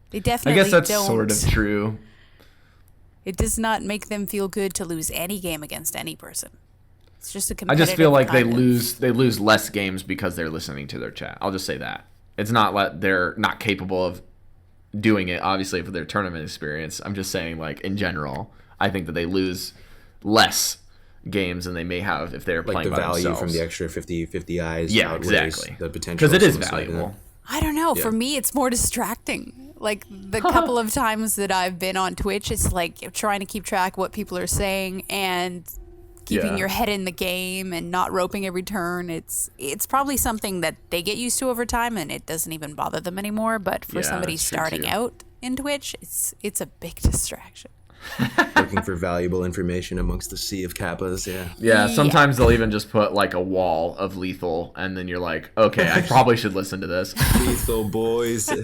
They definitely I guess that's don't. sort of true. It does not make them feel good to lose any game against any person. It's just a I competitive just feel like they kind of- lose less games because they're listening to their chat. I'll just say that. It's not they're not capable of doing it, obviously, for their tournament experience. I'm just saying, like, in general, I think that they lose less games than they may have if they're like playing the by value themselves. from the extra 50 eyes. Yeah, outweighs exactly. The potential Because it is suicide, valuable. I don't know. For me, it's more distracting. Like, the couple of times that I've been on Twitch, it's like you're trying to keep track of what people are saying and keeping your head in the game and not roping every turn. It's probably something that they get used to over time, and it doesn't even bother them anymore. But for somebody that's true, starting too. out in Twitch, it's a big distraction. Looking for valuable information amongst the sea of kappas. Yeah, sometimes they'll even just put, like, a wall of lethal, and then you're like, okay, I probably should listen to this. Lethal boys. Okay,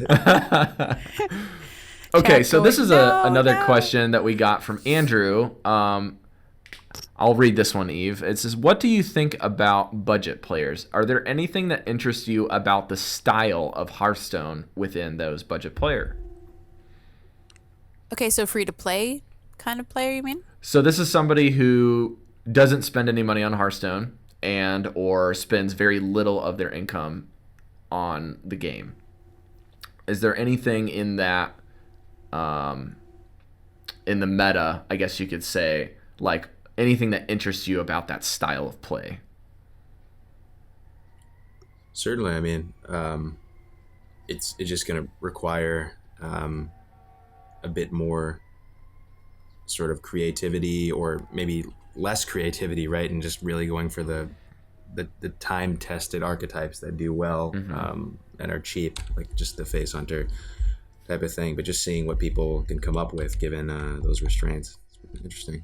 Chat so this going, is "No, another no." question that we got from Andrew. I'll read this one, Eve. It says, what do you think about budget players? Are there anything that interests you about the style of Hearthstone within those budget player? Okay, so free to play kind of player, you mean? So this is somebody who doesn't spend any money on Hearthstone and or spends very little of their income on the game. Is there anything in that, in the meta, I guess you could say, like anything that interests you about that style of play? Certainly, I mean, it's just going to require a bit more sort of creativity, or maybe less creativity, right? And just really going for the time-tested archetypes that do well and are cheap, like just the face hunter type of thing. But just seeing what people can come up with given those restraints. It's interesting.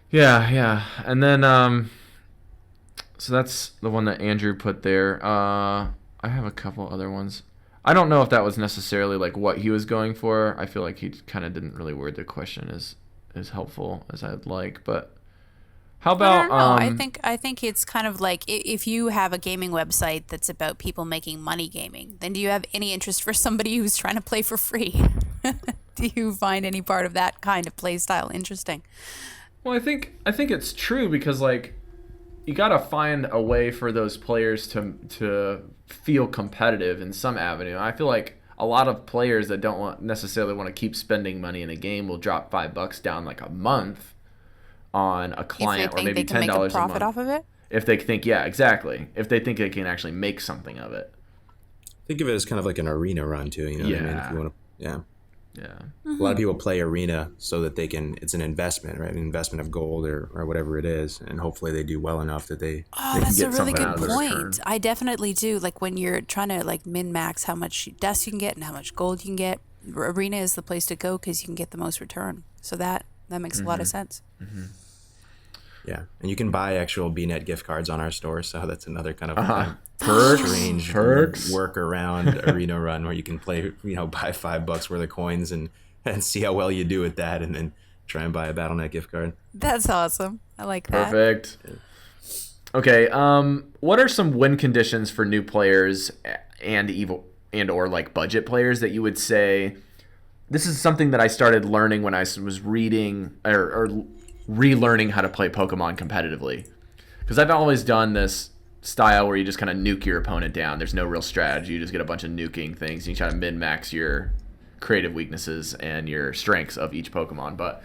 Yeah. And then, so that's the one that Andrew put there. I have a couple other ones. I don't know if that was necessarily like what he was going for. I feel like he kind of didn't really word the question as helpful as I'd like. But how about? I don't know. I think it's kind of like if you have a gaming website that's about people making money gaming, then do you have any interest for somebody who's trying to play for free? Do you find any part of that kind of play style interesting? Well, I think it's true because, like, you gotta find a way for those players to feel competitive in some avenue. I feel like a lot of players that don't necessarily want to keep spending money in a game will drop $5 down like a month on a client, or maybe $10 make a profit month. off of it. If they think, yeah, exactly. If they think they can actually make something of it. Think of it as kind of like an arena run too. You know what I mean? If you want to, yeah. Yeah. A lot of people play arena so that they can. It's an investment, right? An investment of gold or whatever it is, and hopefully they do well enough that they can That's a get really something good out of this. point. I definitely do. Like when you're trying to like min max how much dust you can get and how much gold you can get, arena is the place to go because you can get the most return. So that makes a lot of sense. Yeah, and you can buy actual BNet gift cards on our store, so that's another kind of strange Perks. workaround arena run where you can play, buy $5 worth of coins and see how well you do with that, and then try and buy a Battle.net gift card. That's awesome. I like that. Perfect. Okay, what are some win conditions for new players and or like budget players that you would say? This is something that I started learning when I was reading or relearning how to play Pokemon competitively, because I've always done this style where you just kind of nuke your opponent down. There's no real strategy. You just get a bunch of nuking things. And you try to min-max your creative weaknesses and your strengths of each Pokemon. But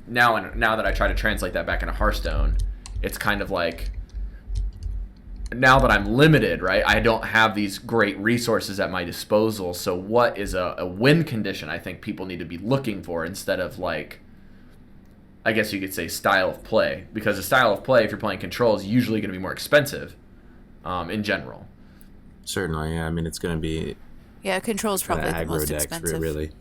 now that I try to translate that back into Hearthstone, it's kind of like, now that I'm limited, right? I don't have these great resources at my disposal. So what is a win condition I think people need to be looking for, instead of like, I guess you could say style of play, because a style of play, if you're playing control, is usually going to be more expensive in general. Certainly, yeah. I mean, it's going to be Control is probably the aggro most decks, expensive. really.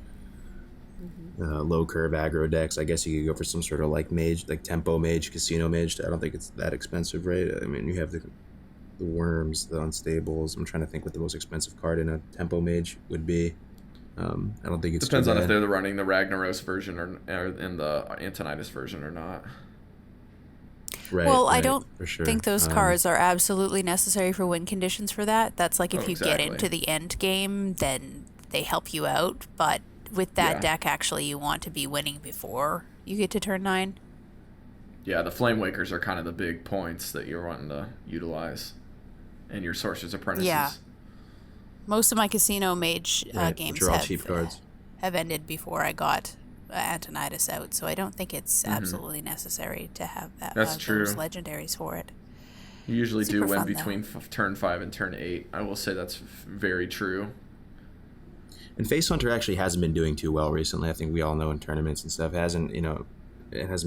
Low curve aggro decks. I guess you could go for some sort of like mage, like tempo mage, casino mage. I don't think it's that expensive, right? I mean, you have the worms, the unstables. I'm trying to think what the most expensive card in a tempo mage would be. I don't think it's Depends too on bad. if they're running the Ragnaros version or in the Antonidas version or not. Right, Well, I right, don't for sure. think those cards are absolutely necessary for win conditions for that. That's like if you get exactly. into the end game, then they help you out. But with that deck, actually, you want to be winning before you get to turn 9. Yeah, the Flame Wakers are kind of the big points that you're wanting to utilize, and your Sorcerer's Apprentices. Yeah. Most of my casino mage games which are all cheap cards. have ended before I got Antonidas out, so I don't think it's absolutely necessary to have that. That's true. Those legendaries for it. You usually Super do win fun, between turn 5 and turn 8. I will say that's very true. And Face Hunter actually hasn't been doing too well recently. I think we all know in tournaments and stuff. It hasn't been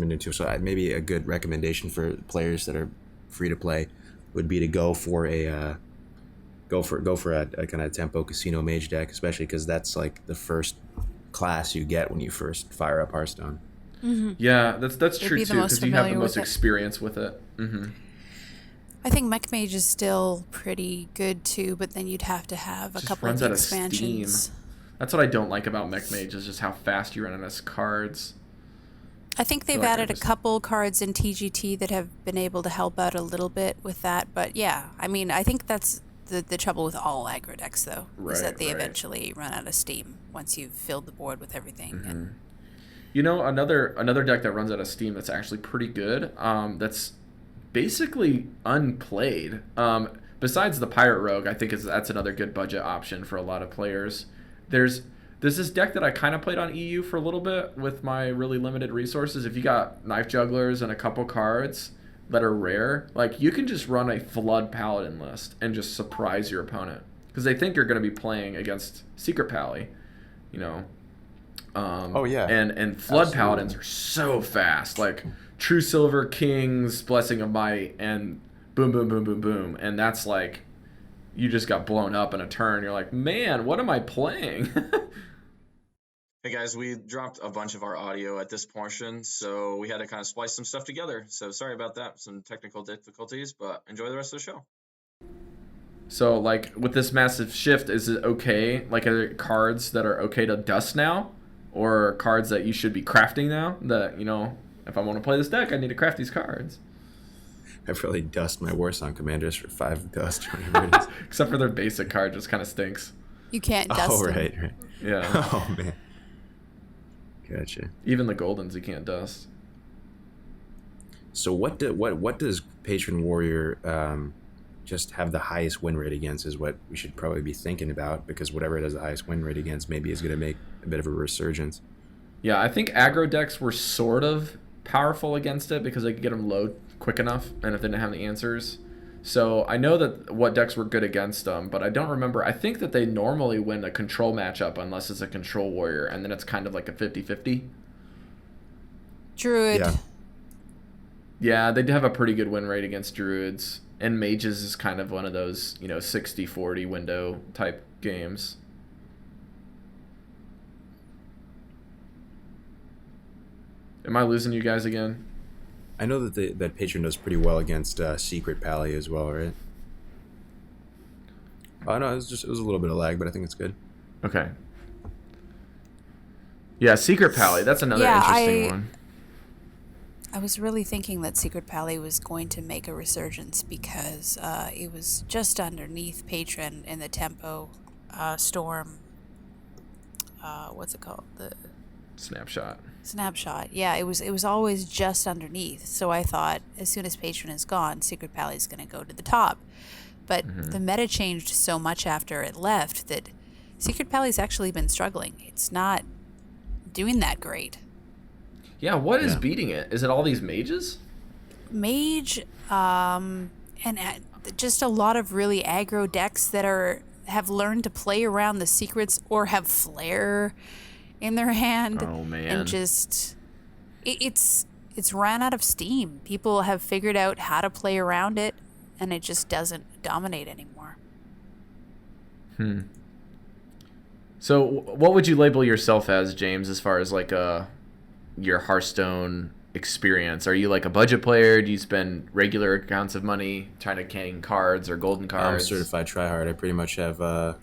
doing too well. So maybe a good recommendation for players that are free to play would be to go for a kind of tempo casino mage deck, especially because that's like the first class you get when you first fire up Hearthstone. Mm-hmm. Yeah, that's true be the too, most because you have the familiar most with it. experience with it. Mm-hmm. I think Mech Mage is still pretty good too, but then you'd have to have a Just couple runs of out the of steam. expansions. That's what I don't like about Mech Mage, is just how fast you run out of cards. I think they've like I added a just- couple cards in TGT that have been able to help out a little bit with that, but yeah, I mean, I think that's the trouble with all aggro decks, though, is that they Right. eventually run out of steam once you've filled the board with everything. And You know, another deck that runs out of steam that's actually pretty good, that's basically unplayed. Besides the Pirate Rogue, I think that's another good budget option for a lot of players. There's this deck that I kind of played on EU for a little bit with my really limited resources. If you got Knife Jugglers and a couple cards that are rare, like you can just run a Flood Paladin list and just surprise your opponent, because they think you're going to be playing against Secret Pally, you know. Oh, yeah. And Flood Absolutely. Paladins are so fast, like True Silver, Kings, Blessing of Might, and boom, boom, boom, boom, boom. And that's like, you just got blown up in a turn. You're like, man, what am I playing? Hey guys, we dropped a bunch of our audio at this portion, so we had to kind of splice some stuff together. So sorry about that, some technical difficulties, but enjoy the rest of the show. So, like, with this massive shift, is it okay? Like, are there cards that are okay to dust now? Or cards that you should be crafting now? That, you know, if I want to play this deck, I need to craft these cards. I've really dust my Warsaw Commanders for 5 dust or whatever it is. Except for their basic card, just kind of stinks. you can't dust Oh, them. right. Yeah. Oh, man. Gotcha. Even the Goldens you can't dust. So what does Patron Warrior just have the highest win rate against is what we should probably be thinking about, because whatever it has the highest win rate against maybe is going to make a bit of a resurgence. Yeah, I think aggro decks were sort of powerful against it because they could get them low quick enough, and if they didn't have the answers. So I know that what decks were good against them, but I don't remember. I think that they normally win a control matchup unless it's a control warrior, and then it's kind of like a 50-50. Druid. Yeah. Yeah, they do have a pretty good win rate against druids, and mages is kind of one of those 60-40 window type games. Am I losing you guys again? I know that Patron does pretty well against Secret Pally as well, right? Oh no, it was a little bit of lag, but I think it's good. Okay. Yeah, Secret Pally, that's another interesting one. I was really thinking that Secret Pally was going to make a resurgence because it was just underneath Patron in the tempo storm. What's it called? The Snapshot. Yeah, it was always just underneath. So I thought as soon as Patron is gone, Secret Pally is going to go to the top. But the meta changed so much after it left that Secret Pally's actually been struggling. It's not doing that great. Yeah, what is beating it? Is it all these mages? Mage, and just a lot of really aggro decks that have learned to play around the secrets or have Flare in their hand. Oh man! And just it's ran out of steam. People have figured out how to play around it, and it just doesn't dominate anymore. So, what would you label yourself as, James, as far as like your Hearthstone experience? Are you like a budget player? Do you spend regular amounts of money trying to gain cards or golden cards? I'm certified tryhard. I pretty much have a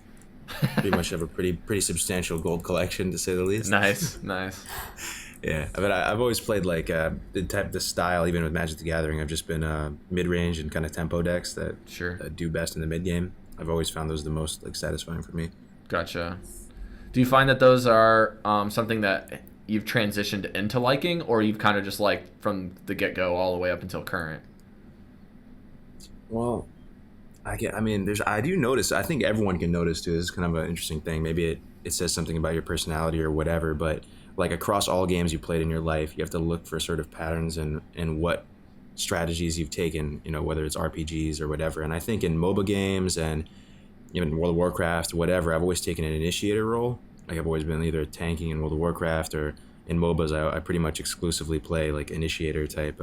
pretty substantial gold collection, to say the least. Nice. Yeah, I mean, I've always played like the style, even with Magic the Gathering. I've just been mid-range and kind of tempo decks that do best in the mid game. I've always found those the most like satisfying for me. Gotcha. Do you find that those are something that you've transitioned into liking, or you've kind of just liked from the get-go all the way up until current? Well, I do notice. I think everyone can notice too. This is kind of an interesting thing. Maybe it says something about your personality or whatever. But like across all games you played in your life, you have to look for sort of patterns and what strategies you've taken. Whether it's RPGs or whatever. And I think in MOBA games and even World of Warcraft, whatever, I've always taken an initiator role. Like I've always been either tanking in World of Warcraft or in MOBAs. I pretty much exclusively play like initiator type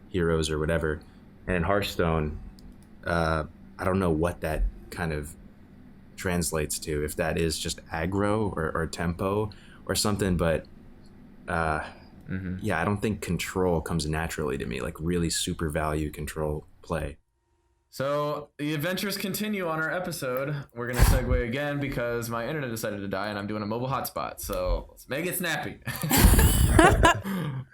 heroes or whatever. And in Hearthstone, I don't know what that kind of translates to, if that is just aggro or tempo or something, but yeah, I don't think control comes naturally to me, like really super value control play. So the adventures continue on our episode. We're going to segue again because my internet decided to die and I'm doing a mobile hotspot. So let's make it snappy.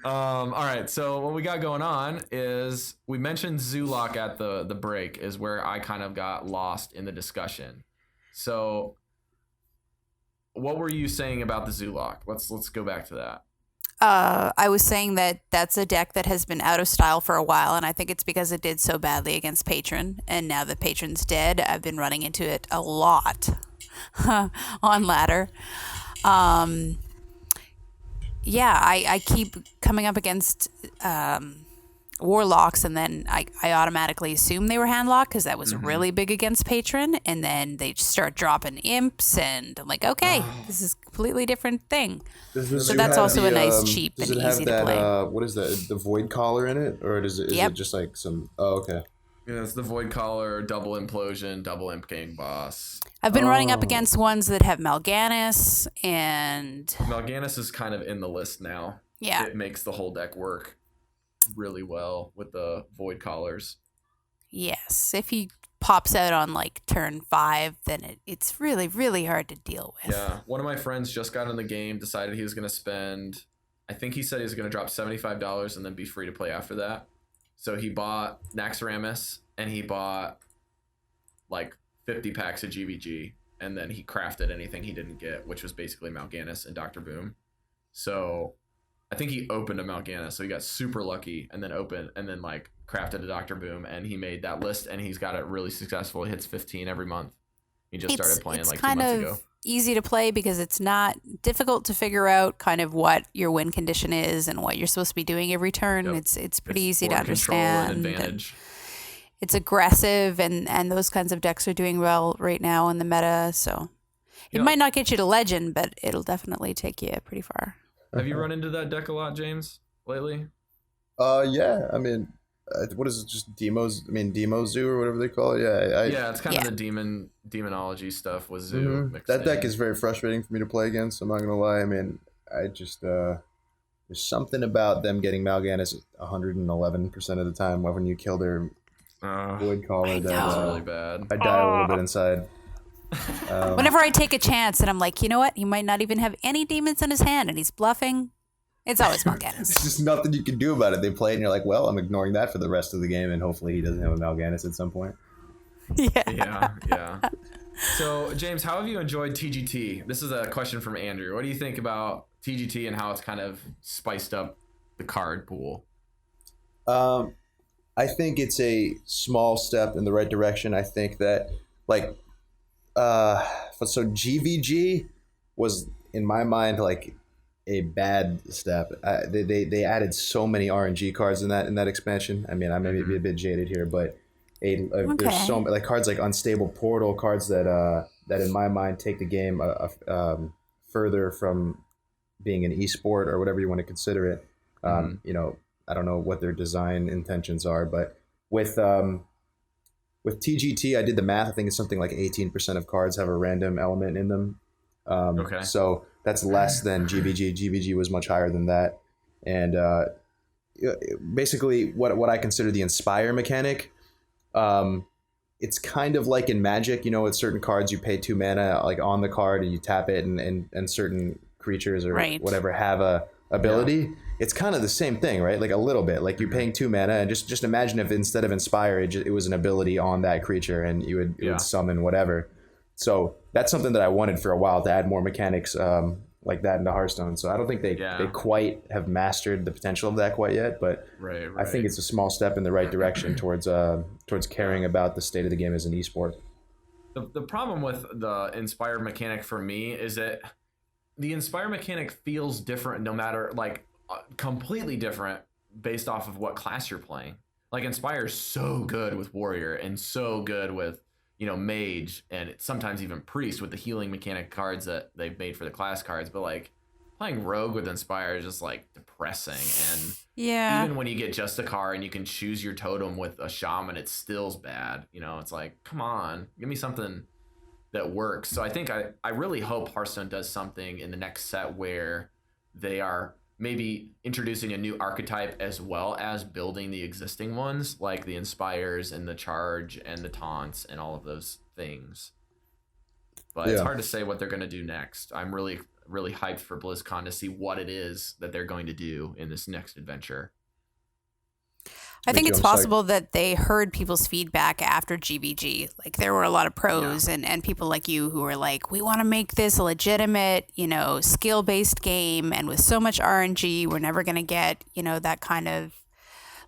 All right. So what we got going on is we mentioned Zoolock at the break is where I kind of got lost in the discussion. So what were you saying about the Zoolock? Let's go back to that. I was saying that that's a deck that has been out of style for a while, and I think it's because it did so badly against Patron. And now that Patron's dead, I've been running into it a lot on ladder. Yeah, I keep coming up against Warlocks, and then I automatically assume they were handlocked because that was really big against Patron, and then they start dropping imps, and I'm like, okay, this is a completely different thing. So that's also a nice, cheap, and easy to play. What is that? The Void Collar in it, or is it just like some? Oh, okay. Yeah, it's the Void Collar, double implosion, double imp gang boss. I've been running up against ones that have Mal'Ganis, and Mal'Ganis is kind of in the list now. Yeah, it makes the whole deck work really well with the Void Collars. Yes, if he pops out on like turn 5, then it's really, really hard to deal with. Yeah, one of my friends just got in the game, decided he was going to spend, I think he said he was going to drop $75 and then be free to play after that. So he bought Naxxramas and he bought like 50 packs of GVG, and then he crafted anything he didn't get, which was basically Mal'Ganis and Dr. Boom. So I think he opened a Mal'Ganis, so he got super lucky and then opened and then like crafted a Dr. Boom, and he made that list, and he's got it really successful. He hits 15 every month. He just started playing like 2 months ago. It's kind of easy to play because it's not difficult to figure out kind of what your win condition is and what you're supposed to be doing every turn. Yep. It's pretty easy to understand. And advantage. It's aggressive, and those kinds of decks are doing well right now in the meta. So it might not get you to legend, but it'll definitely take you pretty far. Have you run into that deck a lot, James, lately? Yeah. I mean, what is it? Just Demos? I mean, Demo Zoo or whatever they call it. Yeah. It's kind of the demonology stuff with Zoo. Mm-hmm. That deck is very frustrating for me to play against. I'm not gonna lie. I mean, I just there's something about them getting Mal'Ganis 111% of the time when you kill their Void Caller. That's really bad. I die a little bit inside. Whenever I take a chance and I'm like, you know what? He might not even have any demons in his hand and he's bluffing. It's always Mal'Ganis. There's just nothing you can do about it. They play it and you're like, well, I'm ignoring that for the rest of the game, and hopefully he doesn't have a Mal'Ganis at some point. Yeah. So, James, how have you enjoyed TGT? This is a question from Andrew. What do you think about TGT and how it's kind of spiced up the card pool? I think it's a small step in the right direction. I think that, so GVG was, in my mind, like a bad step. They added so many RNG cards in that expansion. I mean, I may be a bit jaded here, but there's so many cards like Unstable Portal, cards that in my mind take the game further from being an esport or whatever you want to consider it. I don't know what their design intentions are, but with TGT, I did the math. I think it's something like 18% of cards have a random element in them. So that's less than GVG. GVG was much higher than that. And basically, what I consider the Inspire mechanic, it's kind of like in Magic. With certain cards, you pay 2 mana like on the card and you tap it, and certain creatures or whatever have a ability. Yeah. It's kind of the same thing, right? Like a little bit. Like you're paying 2 mana, and just imagine if instead of Inspire, it was an ability on that creature, and it would summon whatever. So that's something that I wanted for a while, to add more mechanics like that into Hearthstone. So I don't think they quite have mastered the potential of that quite yet, but I think it's a small step in the right direction towards caring about the state of the game as an esport. The problem with the Inspire mechanic for me is that the Inspire mechanic feels different no matter, completely different based off of what class you're playing. Like Inspire is so good with Warrior and so good with Mage, and sometimes even Priest with the healing mechanic cards that they've made for the class cards. But playing Rogue with Inspire is just depressing. And even when you get just a card and you can choose your totem with a Shaman, it still's bad. It's like, come on, give me something that works. So I think I really hope Hearthstone does something in the next set where they are maybe introducing a new archetype as well as building the existing ones, like the Inspires and the Charge and the Taunts and all of those things. But it's hard to say what they're going to do next. I'm really, really hyped for BlizzCon to see what it is that they're going to do in this next adventure. I think it's possible that they heard people's feedback after GVG. There were a lot of pros and people like you who were like, we want to make this a legitimate, skill-based game. And with so much RNG, we're never going to get, that kind of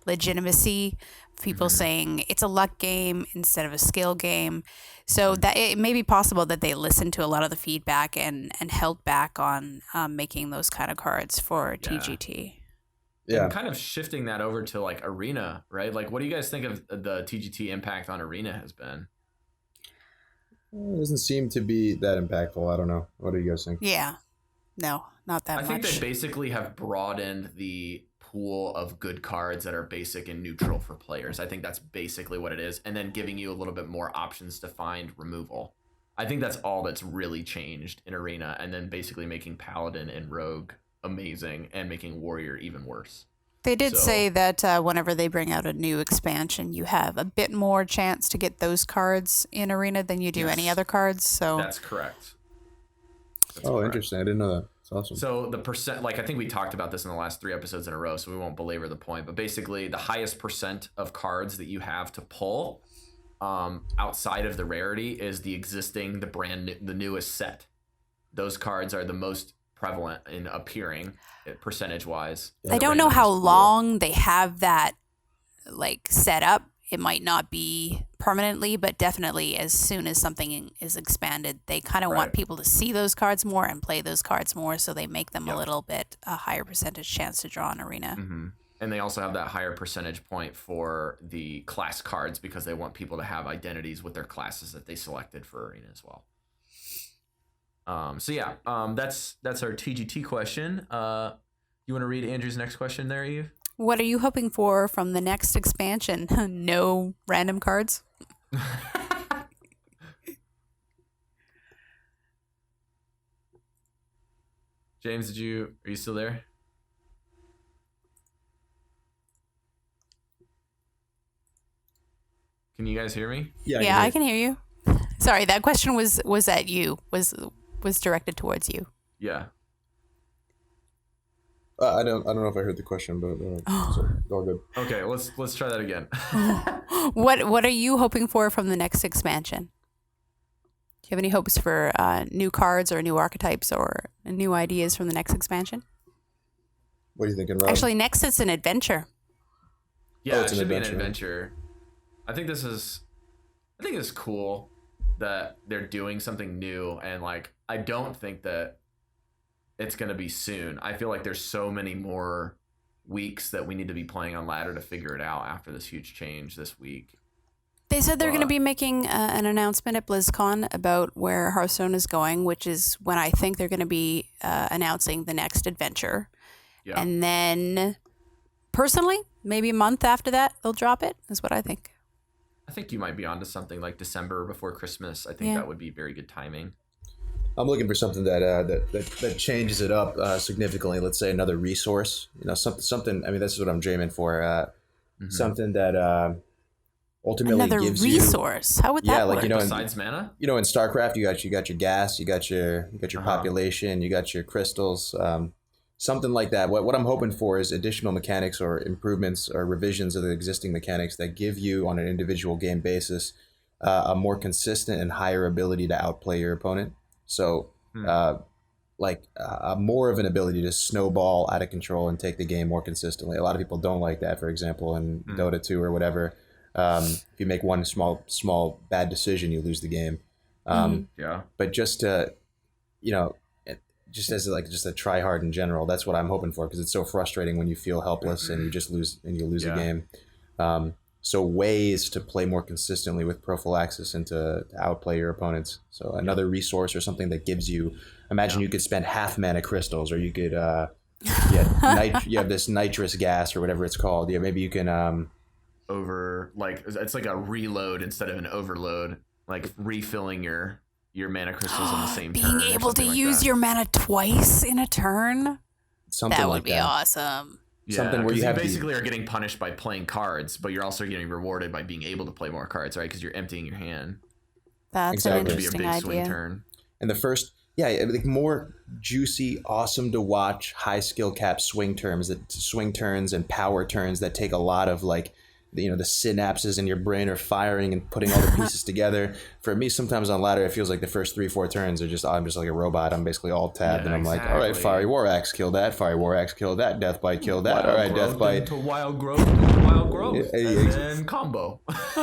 legitimacy. People saying it's a luck game instead of a skill game. So that it may be possible that they listened to a lot of the feedback and held back on making those kind of cards for TGT. Yeah. And kind of shifting that over to Arena, right? What do you guys think of the TGT impact on Arena has been? It doesn't seem to be that impactful. I don't know. What do you guys think? Yeah. No, not that much. I think they basically have broadened the pool of good cards that are basic and neutral for players. I think that's basically what it is. And then giving you a little bit more options to find removal. I think that's all that's really changed in Arena. And then basically making Paladin and Rogue amazing and making Warrior even worse. They did say that whenever they bring out a new expansion, you have a bit more chance to get those cards in Arena than you do any other cards. So that's correct. Interesting. I didn't know that. It's awesome. So the percent, I think we talked about this in the last 3 episodes in a row, so we won't belabor the point, but basically the highest percent of cards that you have to pull outside of the rarity is the newest set. Those cards are the most prevalent in appearing percentage wise. I don't know how long they have that like set up. It might not be permanently, but definitely as soon as something is expanded, they kind of want people to see those cards more and play those cards more, so they make them a little bit a higher percentage chance to draw an arena. Mm-hmm. And they also have that higher percentage point for the class cards because they want people to have identities with their classes that they selected for arena as well. That's our TGT question. You want to read Andrew's next question there, Eve? What are you hoping for from the next expansion? No random cards? James, are you still there? Can you guys hear me? Yeah, I can hear you. Sorry, that question was at you. Was directed towards you. Yeah. I don't know if I heard the question, but sorry, all good. Okay, let's try that again. What are you hoping for from the next expansion? Do you have any hopes for new cards or new archetypes or new ideas from the next expansion? What are you thinking, Rob? Actually, next it's an adventure. Yeah, it should be an adventure. I think it's cool that they're doing something new, and like I don't think that it's going to be soon. I feel like there's so many more weeks that we need to be playing on ladder to figure it out after this huge change this week. They said they're going to be making an announcement at BlizzCon about where Hearthstone is going, which is when I think they're going to be announcing the next adventure. Yeah. And then, personally, maybe a month after that, they'll drop it, is what I think. I think you might be onto something like December before Christmas. I think that would be very good timing. I'm looking for something that changes it up significantly. Let's say another resource, something. I mean, this is what I'm dreaming for. Something that ultimately another gives resource. How would that work? Besides mana, in StarCraft, you got your gas, you got your population, you got your crystals, something like that. What I'm hoping for is additional mechanics or improvements or revisions of the existing mechanics that give you, on an individual game basis, a more consistent and higher ability to outplay your opponent. So, more of an ability to snowball out of control and take the game more consistently. A lot of people don't like that, for example, in Dota 2 or whatever. If you make one small bad decision, you lose the game. But just to, just as just a try hard in general, that's what I'm hoping for, because it's so frustrating when you feel helpless and you just lose a game. So ways to play more consistently with prophylaxis and to outplay your opponents. So another resource or something that gives you, imagine you could spend half mana crystals, or you could, you have this nitrous gas or whatever it's called. Yeah, maybe you can, it's like a reload instead of an overload, like refilling your mana crystals on the same turn. Being able to use your mana twice in a turn? Something that would like be that. Awesome. Yeah, something where you basically are getting punished by playing cards, but you're also getting rewarded by being able to play more cards, right? Because you're emptying your hand. That's an interesting idea. Swing turn. And the first, more juicy, awesome to watch, high skill cap swing turns and power turns that take a lot of the synapses in your brain are firing and putting all the pieces together. For me, sometimes on ladder, it feels like the first 3-4 turns are I'm just like a robot. I'm basically all tabbed, and I'm like, all right, Fiery War Axe, kill that. Fiery War Axe, kill that. Death Bite, kill that. All right, Death Bite. To wild growth, and then combo.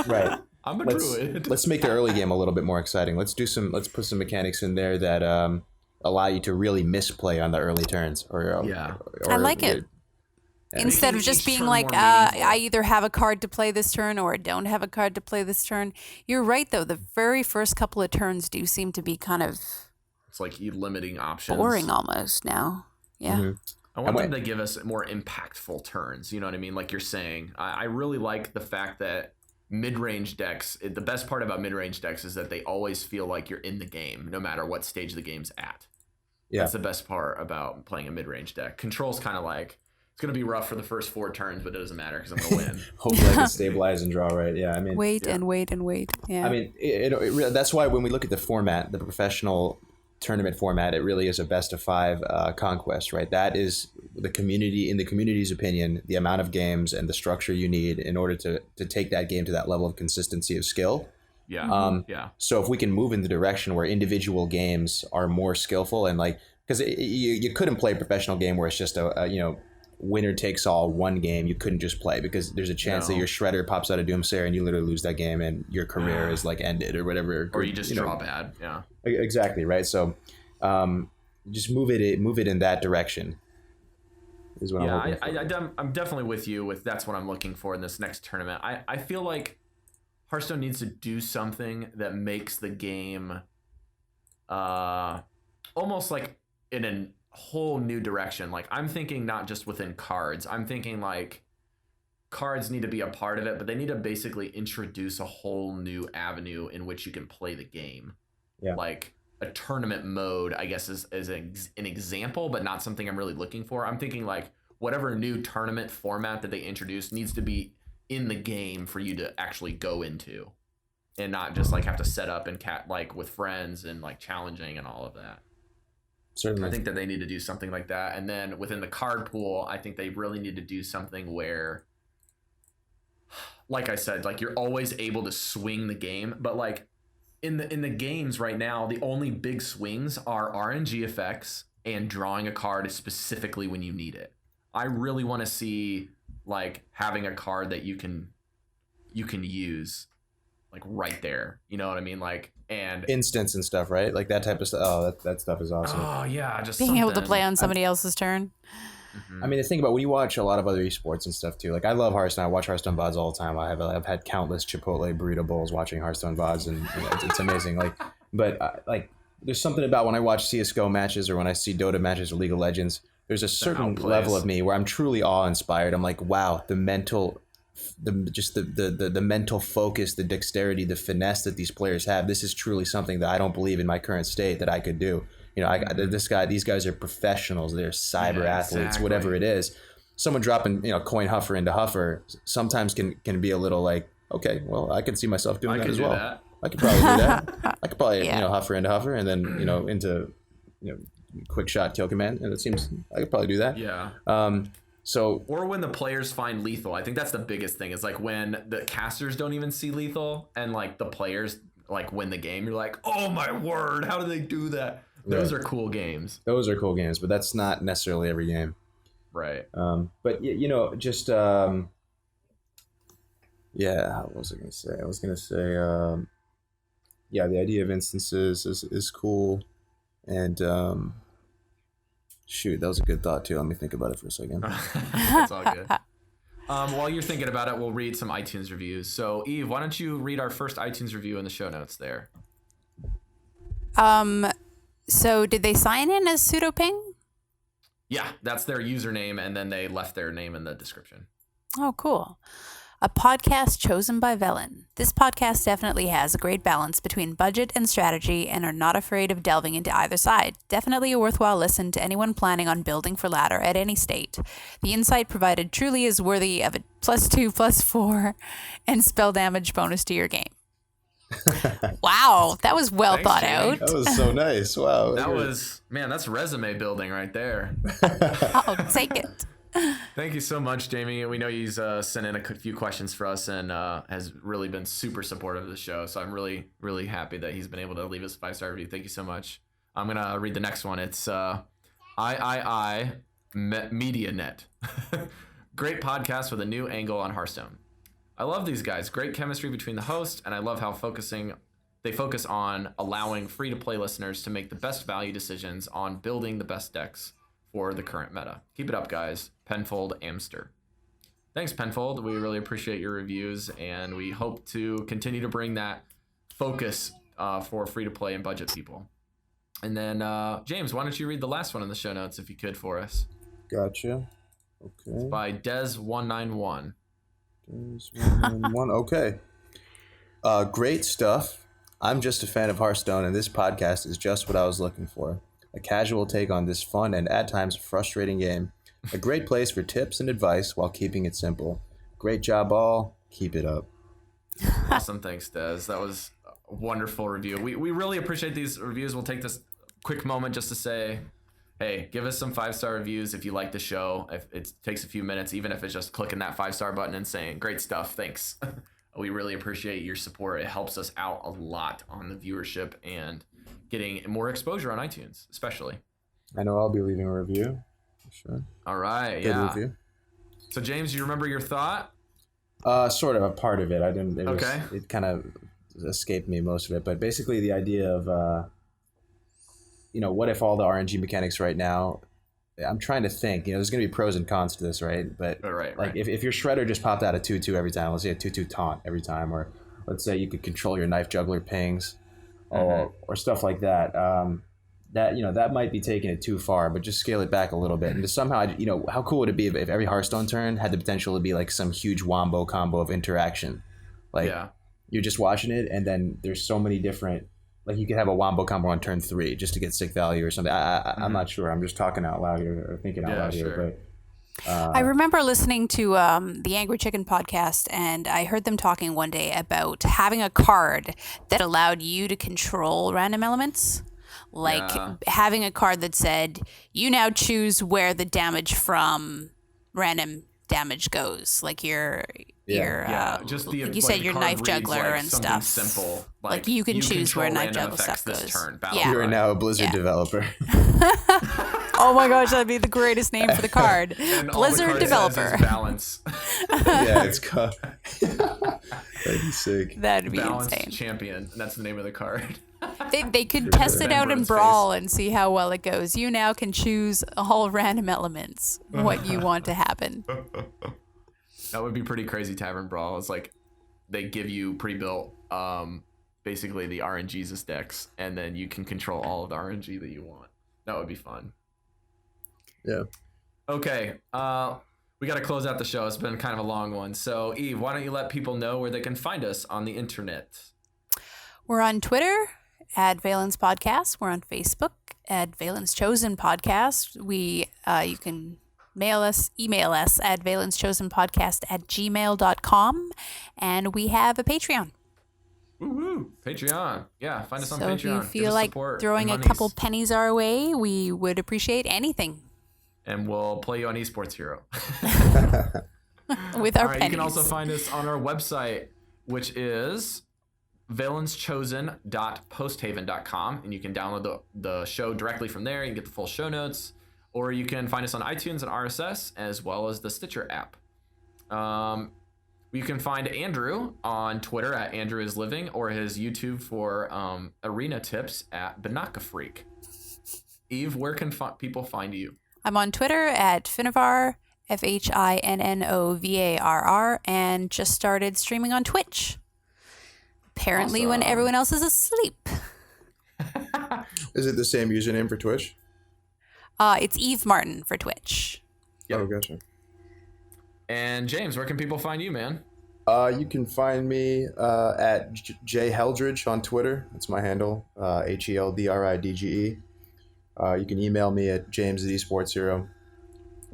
Right. I'm a druid. Let's make the early game a little bit more exciting. Let's put some mechanics in there that allow you to really misplay on the early turns. I like it. Instead of just being like, I either have a card to play this turn or I don't have a card to play this turn. You're right, though. The very first couple of turns do seem to be kind of... It's like limiting options. Boring almost now. Yeah. Mm-hmm. I want them to give us more impactful turns. You know what I mean? Like you're saying. I really like the fact that mid-range decks, the best part about mid-range decks is that they always feel like you're in the game, no matter what stage the game's at. Yeah. That's the best part about playing a mid-range deck. Control's kind of like... It's going to be rough for the first 4 turns, but it doesn't matter because I'm going to win. Hopefully I can stabilize and draw right. Yeah, I mean... Wait. Yeah. I mean, that's why when we look at the format, the professional tournament format, it really is a best of 5 conquest, right? That is the community, in the community's opinion, the amount of games and the structure you need in order to take that game to that level of consistency of skill. Yeah. So if we can move in the direction where individual games are more skillful and because you couldn't play a professional game where it's just a winner takes all one game. You couldn't just play because there's a chance that your shredder pops out of Doomsayer and you literally lose that game and your career is like ended or whatever. Or you just draw bad. Yeah. Exactly, right? So just move it in that direction is what I'm hoping for. I'm definitely with you that's what I'm looking for in this next tournament. I feel like Hearthstone needs to do something that makes the game almost like in a whole new direction. Like I'm thinking not just within cards. I'm thinking like cards need to be a part of it, but they need to basically introduce a whole new avenue in which you can play the game. Yeah. Like a tournament mode, I guess, is an example, but not something I'm really looking for. I'm thinking like whatever new tournament format that they introduce needs to be in the game for you to actually go into, and not just like have to set up and like with friends and like challenging and all of that. Certainly. I think that they need to do something like that. And then within the card pool, I think they really need to do something where, like I said, like you're always able to swing the game, but like in the games right now, the only big swings are RNG effects and drawing a card specifically when you need it. I really want to see like having a card that you can use like right there. You know what I mean? Like, and instants and stuff, right? Like that type of stuff. Oh, that stuff is awesome. Oh yeah, just being able to play on somebody else's turn. I mean, the thing about when you watch a lot of other esports and stuff too. Like I love Hearthstone. I watch Hearthstone VODs all the time. I've had countless Chipotle burrito bowls watching Hearthstone VODs, and it's amazing. Like, but like there's something about when I watch CS:GO matches or when I see Dota matches or League of Legends. There's a certain level of me where I'm truly awe-inspired. I'm like, wow, the mental focus, the dexterity, the finesse that these players have. This is truly something that I don't believe in my current state that I could do. You know, these guys are professionals. They're cyber athletes, whatever it is. Someone dropping, Coin Huffer into Huffer sometimes can be a little like, okay, well, I can see myself doing that as well. I could probably do that. I could probably, Huffer into Huffer and then, into, quick shot kill command. And it seems I could probably do that. Yeah. Or when the players find lethal, I think that's the biggest thing. Is like when the casters don't even see lethal and like the players like win the game. You're like, oh my word, how do they do that? Those are cool games. Those are cool games, but that's not necessarily every game. Right. But just what was I going to say? I was going to say, the idea of instances is cool, and shoot, that was a good thought too. Let me think about it for a second. That's all good. While you're thinking about it, we'll read some iTunes reviews. So, Eve, why don't you read our first iTunes review in the show notes there? So did they sign in as pseudoping? Yeah, that's their username, and then they left their name in the description. Oh, cool. A podcast chosen by Velen. This podcast definitely has a great balance between budget and strategy and are not afraid of delving into either side. Definitely a worthwhile listen to anyone planning on building for ladder at any state. The insight provided truly is worthy of a +2/+4 and spell damage bonus to your game. Wow, that was well thought out. That was so nice. Wow. That's resume building right there. I'll take it. Thank you so much, Jamie. We know he's sent in a few questions for us and has really been super supportive of the show. So I'm really, really happy that he's been able to leave us a 5-star review. Thank you so much. I'm going to read the next one. It's MediaNet. Great podcast with a new angle on Hearthstone. I love these guys. Great chemistry between the hosts, and I love how they focus on allowing free-to-play listeners to make the best value decisions on building the best decks for the current meta. Keep it up, guys. Penfold Amster. Thanks, Penfold. We really appreciate your reviews, and we hope to continue to bring that focus for free-to-play and budget people. And then, James, why don't you read the last one in the show notes, if you could, for us? Gotcha. Okay. It's by Des191. Okay. Great stuff. I'm just a fan of Hearthstone, and this podcast is just what I was looking for. A casual take on this fun and at times frustrating game. A great place for tips and advice while keeping it simple. Great job, all. Keep it up. Awesome. Thanks, Des. That was a wonderful review. We really appreciate these reviews. We'll take this quick moment just to say, hey, give us some 5-star reviews if you like the show. If it takes a few minutes, even if it's just clicking that 5-star button and saying, great stuff, thanks. We really appreciate your support. It helps us out a lot on the viewership and getting more exposure on iTunes, especially. I know I'll be leaving a review. For sure. All right. Good Yeah. review. So James, you remember your thought? Sort of a part of it. I didn't. Okay. It kind of escaped me most of it, but basically the idea of what if all the RNG mechanics right now. I'm trying to think. There's going to be pros and cons to this, right? But right. If your shredder just popped out a 2-2 every time, let's say a 2-2 taunt every time, or let's say you could control your knife juggler pings, or stuff like that. That might be taking it too far, but just scale it back a little bit. And just somehow, how cool would it be if every Hearthstone turn had the potential to be like some huge wombo combo of interaction? Like you're just watching it, and then there's so many different. Like you could have a wombo combo on turn 3 just to get sick value or something. I'm not sure. I'm just talking out loud here or thinking out loud here. But I remember listening to the Angry Chicken podcast, and I heard them talking one day about having a card that allowed you to control random elements. Like having a card that said, you now choose where the damage from random damage goes. Like just the, like you said, your knife juggler and stuff. Simple. Like you can choose where knife juggler stuff goes. You are now a Blizzard developer. Oh my gosh, that'd be the greatest name for the card. Blizzard developer. Balance. Yeah, it's called. That'd be sick. That'd be Balance insane. Champion. That's the name of the card. They could test it out in Brawl and see how well it goes. You now can choose all random elements, what you want to happen. That would be pretty crazy. Tavern Brawl. It's like they give you pre-built, basically the RNGs as decks, and then you can control all of the RNG that you want. That would be fun. Yeah. Okay. We got to close out the show. It's been kind of a long one. So, Eve, why don't you let people know where they can find us on the internet? We're on Twitter at Velen's Podcast. We're on Facebook at Velen's Chosen Podcast. You can email us at valenschosenpodcast@gmail.com. And we have a Patreon. Woo-hoo. Patreon. Yeah, find us on So Patreon. if you feel like throwing a monies. couple pennies our way, we would appreciate anything. And we'll play you on eSports Hero. With our All right, pennies. you can also find us on our website, which is valenschosen.posthaven.com, and you can download the show directly from there. You can get the full show notes, or you can find us on iTunes and RSS, as well as the Stitcher app. You can find Andrew on Twitter at AndrewIsLiving, or his YouTube for arena tips at BinacaFreak. Eve, where can people find you? I'm on Twitter at Finnovar, FHINNOVARR, and just started streaming on Twitch. Apparently when everyone else is asleep. Is it the same username for Twitch? It's Evemartyn for Twitch. Yep. Oh, gotcha. And James, where can people find you, man? You can find me at jheldridge on Twitter. That's my handle, HELDRIDGE. You can email me at james@eSportsHero.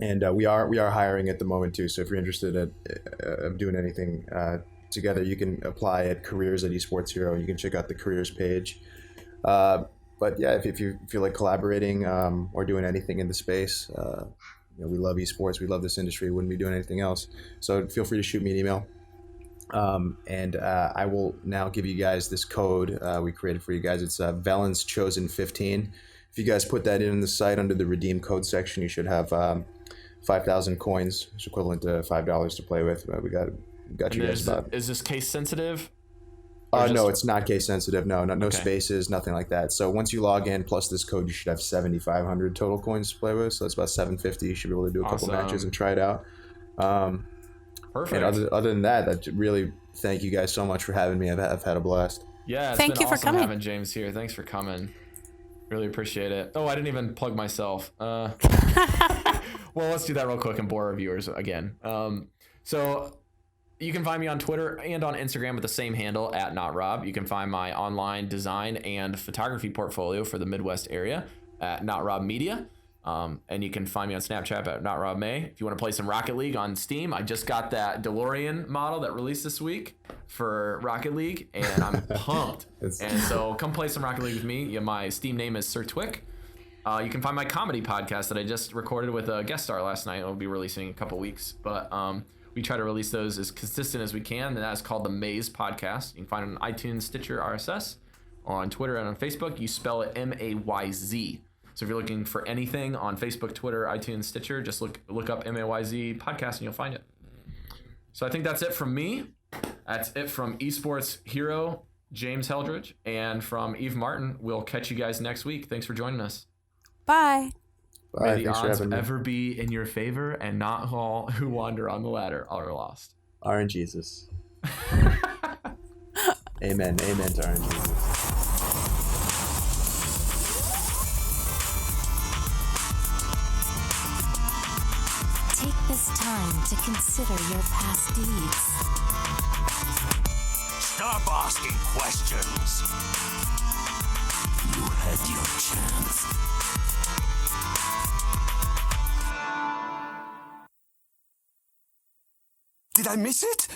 And we are hiring at the moment too. So if you're interested in doing anything together, you can apply at careers@eSportsHero. You can check out the careers page. But yeah, if you feel like collaborating or doing anything in the space, we love esports. We love this industry. We wouldn't be doing anything else. So feel free to shoot me an email. And I will now give you guys this code we created for you guys. It's Velen's Chosen 15. If you guys put that in the site under the redeem code section, you should have 5,000 coins, which is equivalent to $5 to play with. We got you guys about. Is this case sensitive? No, it's not case sensitive. No spaces, nothing like that. So once you log in, plus this code, you should have 7,500 total coins to play with. So that's about 750. You should be able to do a couple matches and try it out. Perfect. And other than that, I really thank you guys so much for having me. I've had a blast. Yeah, it's thank been you for awesome coming. having James here. Thanks for coming. Really appreciate it. Oh, I didn't even plug myself. Well, let's do that real quick and bore our viewers again. So you can find me on Twitter and on Instagram with the same handle at NotRob. You can find my online design and photography portfolio for the Midwest area at NotRobMedia. And you can find me on Snapchat at NotRobMay. If you want to play some Rocket League on Steam, I just got that DeLorean model that released this week for Rocket League, and I'm pumped. And so come play some Rocket League with me. Yeah, my Steam name is Sir Twick. You can find my comedy podcast that I just recorded with a guest star last night. It'll be releasing in a couple weeks, but we try to release those as consistent as we can, and that's called the Maze Podcast. You can find it on iTunes, Stitcher, RSS, or on Twitter and on Facebook. You spell it MAYZ. So if you're looking for anything on Facebook, Twitter, iTunes, Stitcher, just look up MAYZ podcast and you'll find it. So I think that's it from me. That's it from eSports hero James Heldridge, and from Evemartyn. We'll catch you guys next week. Thanks for joining us. Bye. May the odds ever be in your favor, and not all who wander on the ladder are lost. RNG Jesus. Amen. Amen to RNG Jesus. Take this time to consider your past deeds. Stop asking questions. You had your chance. Did I miss it?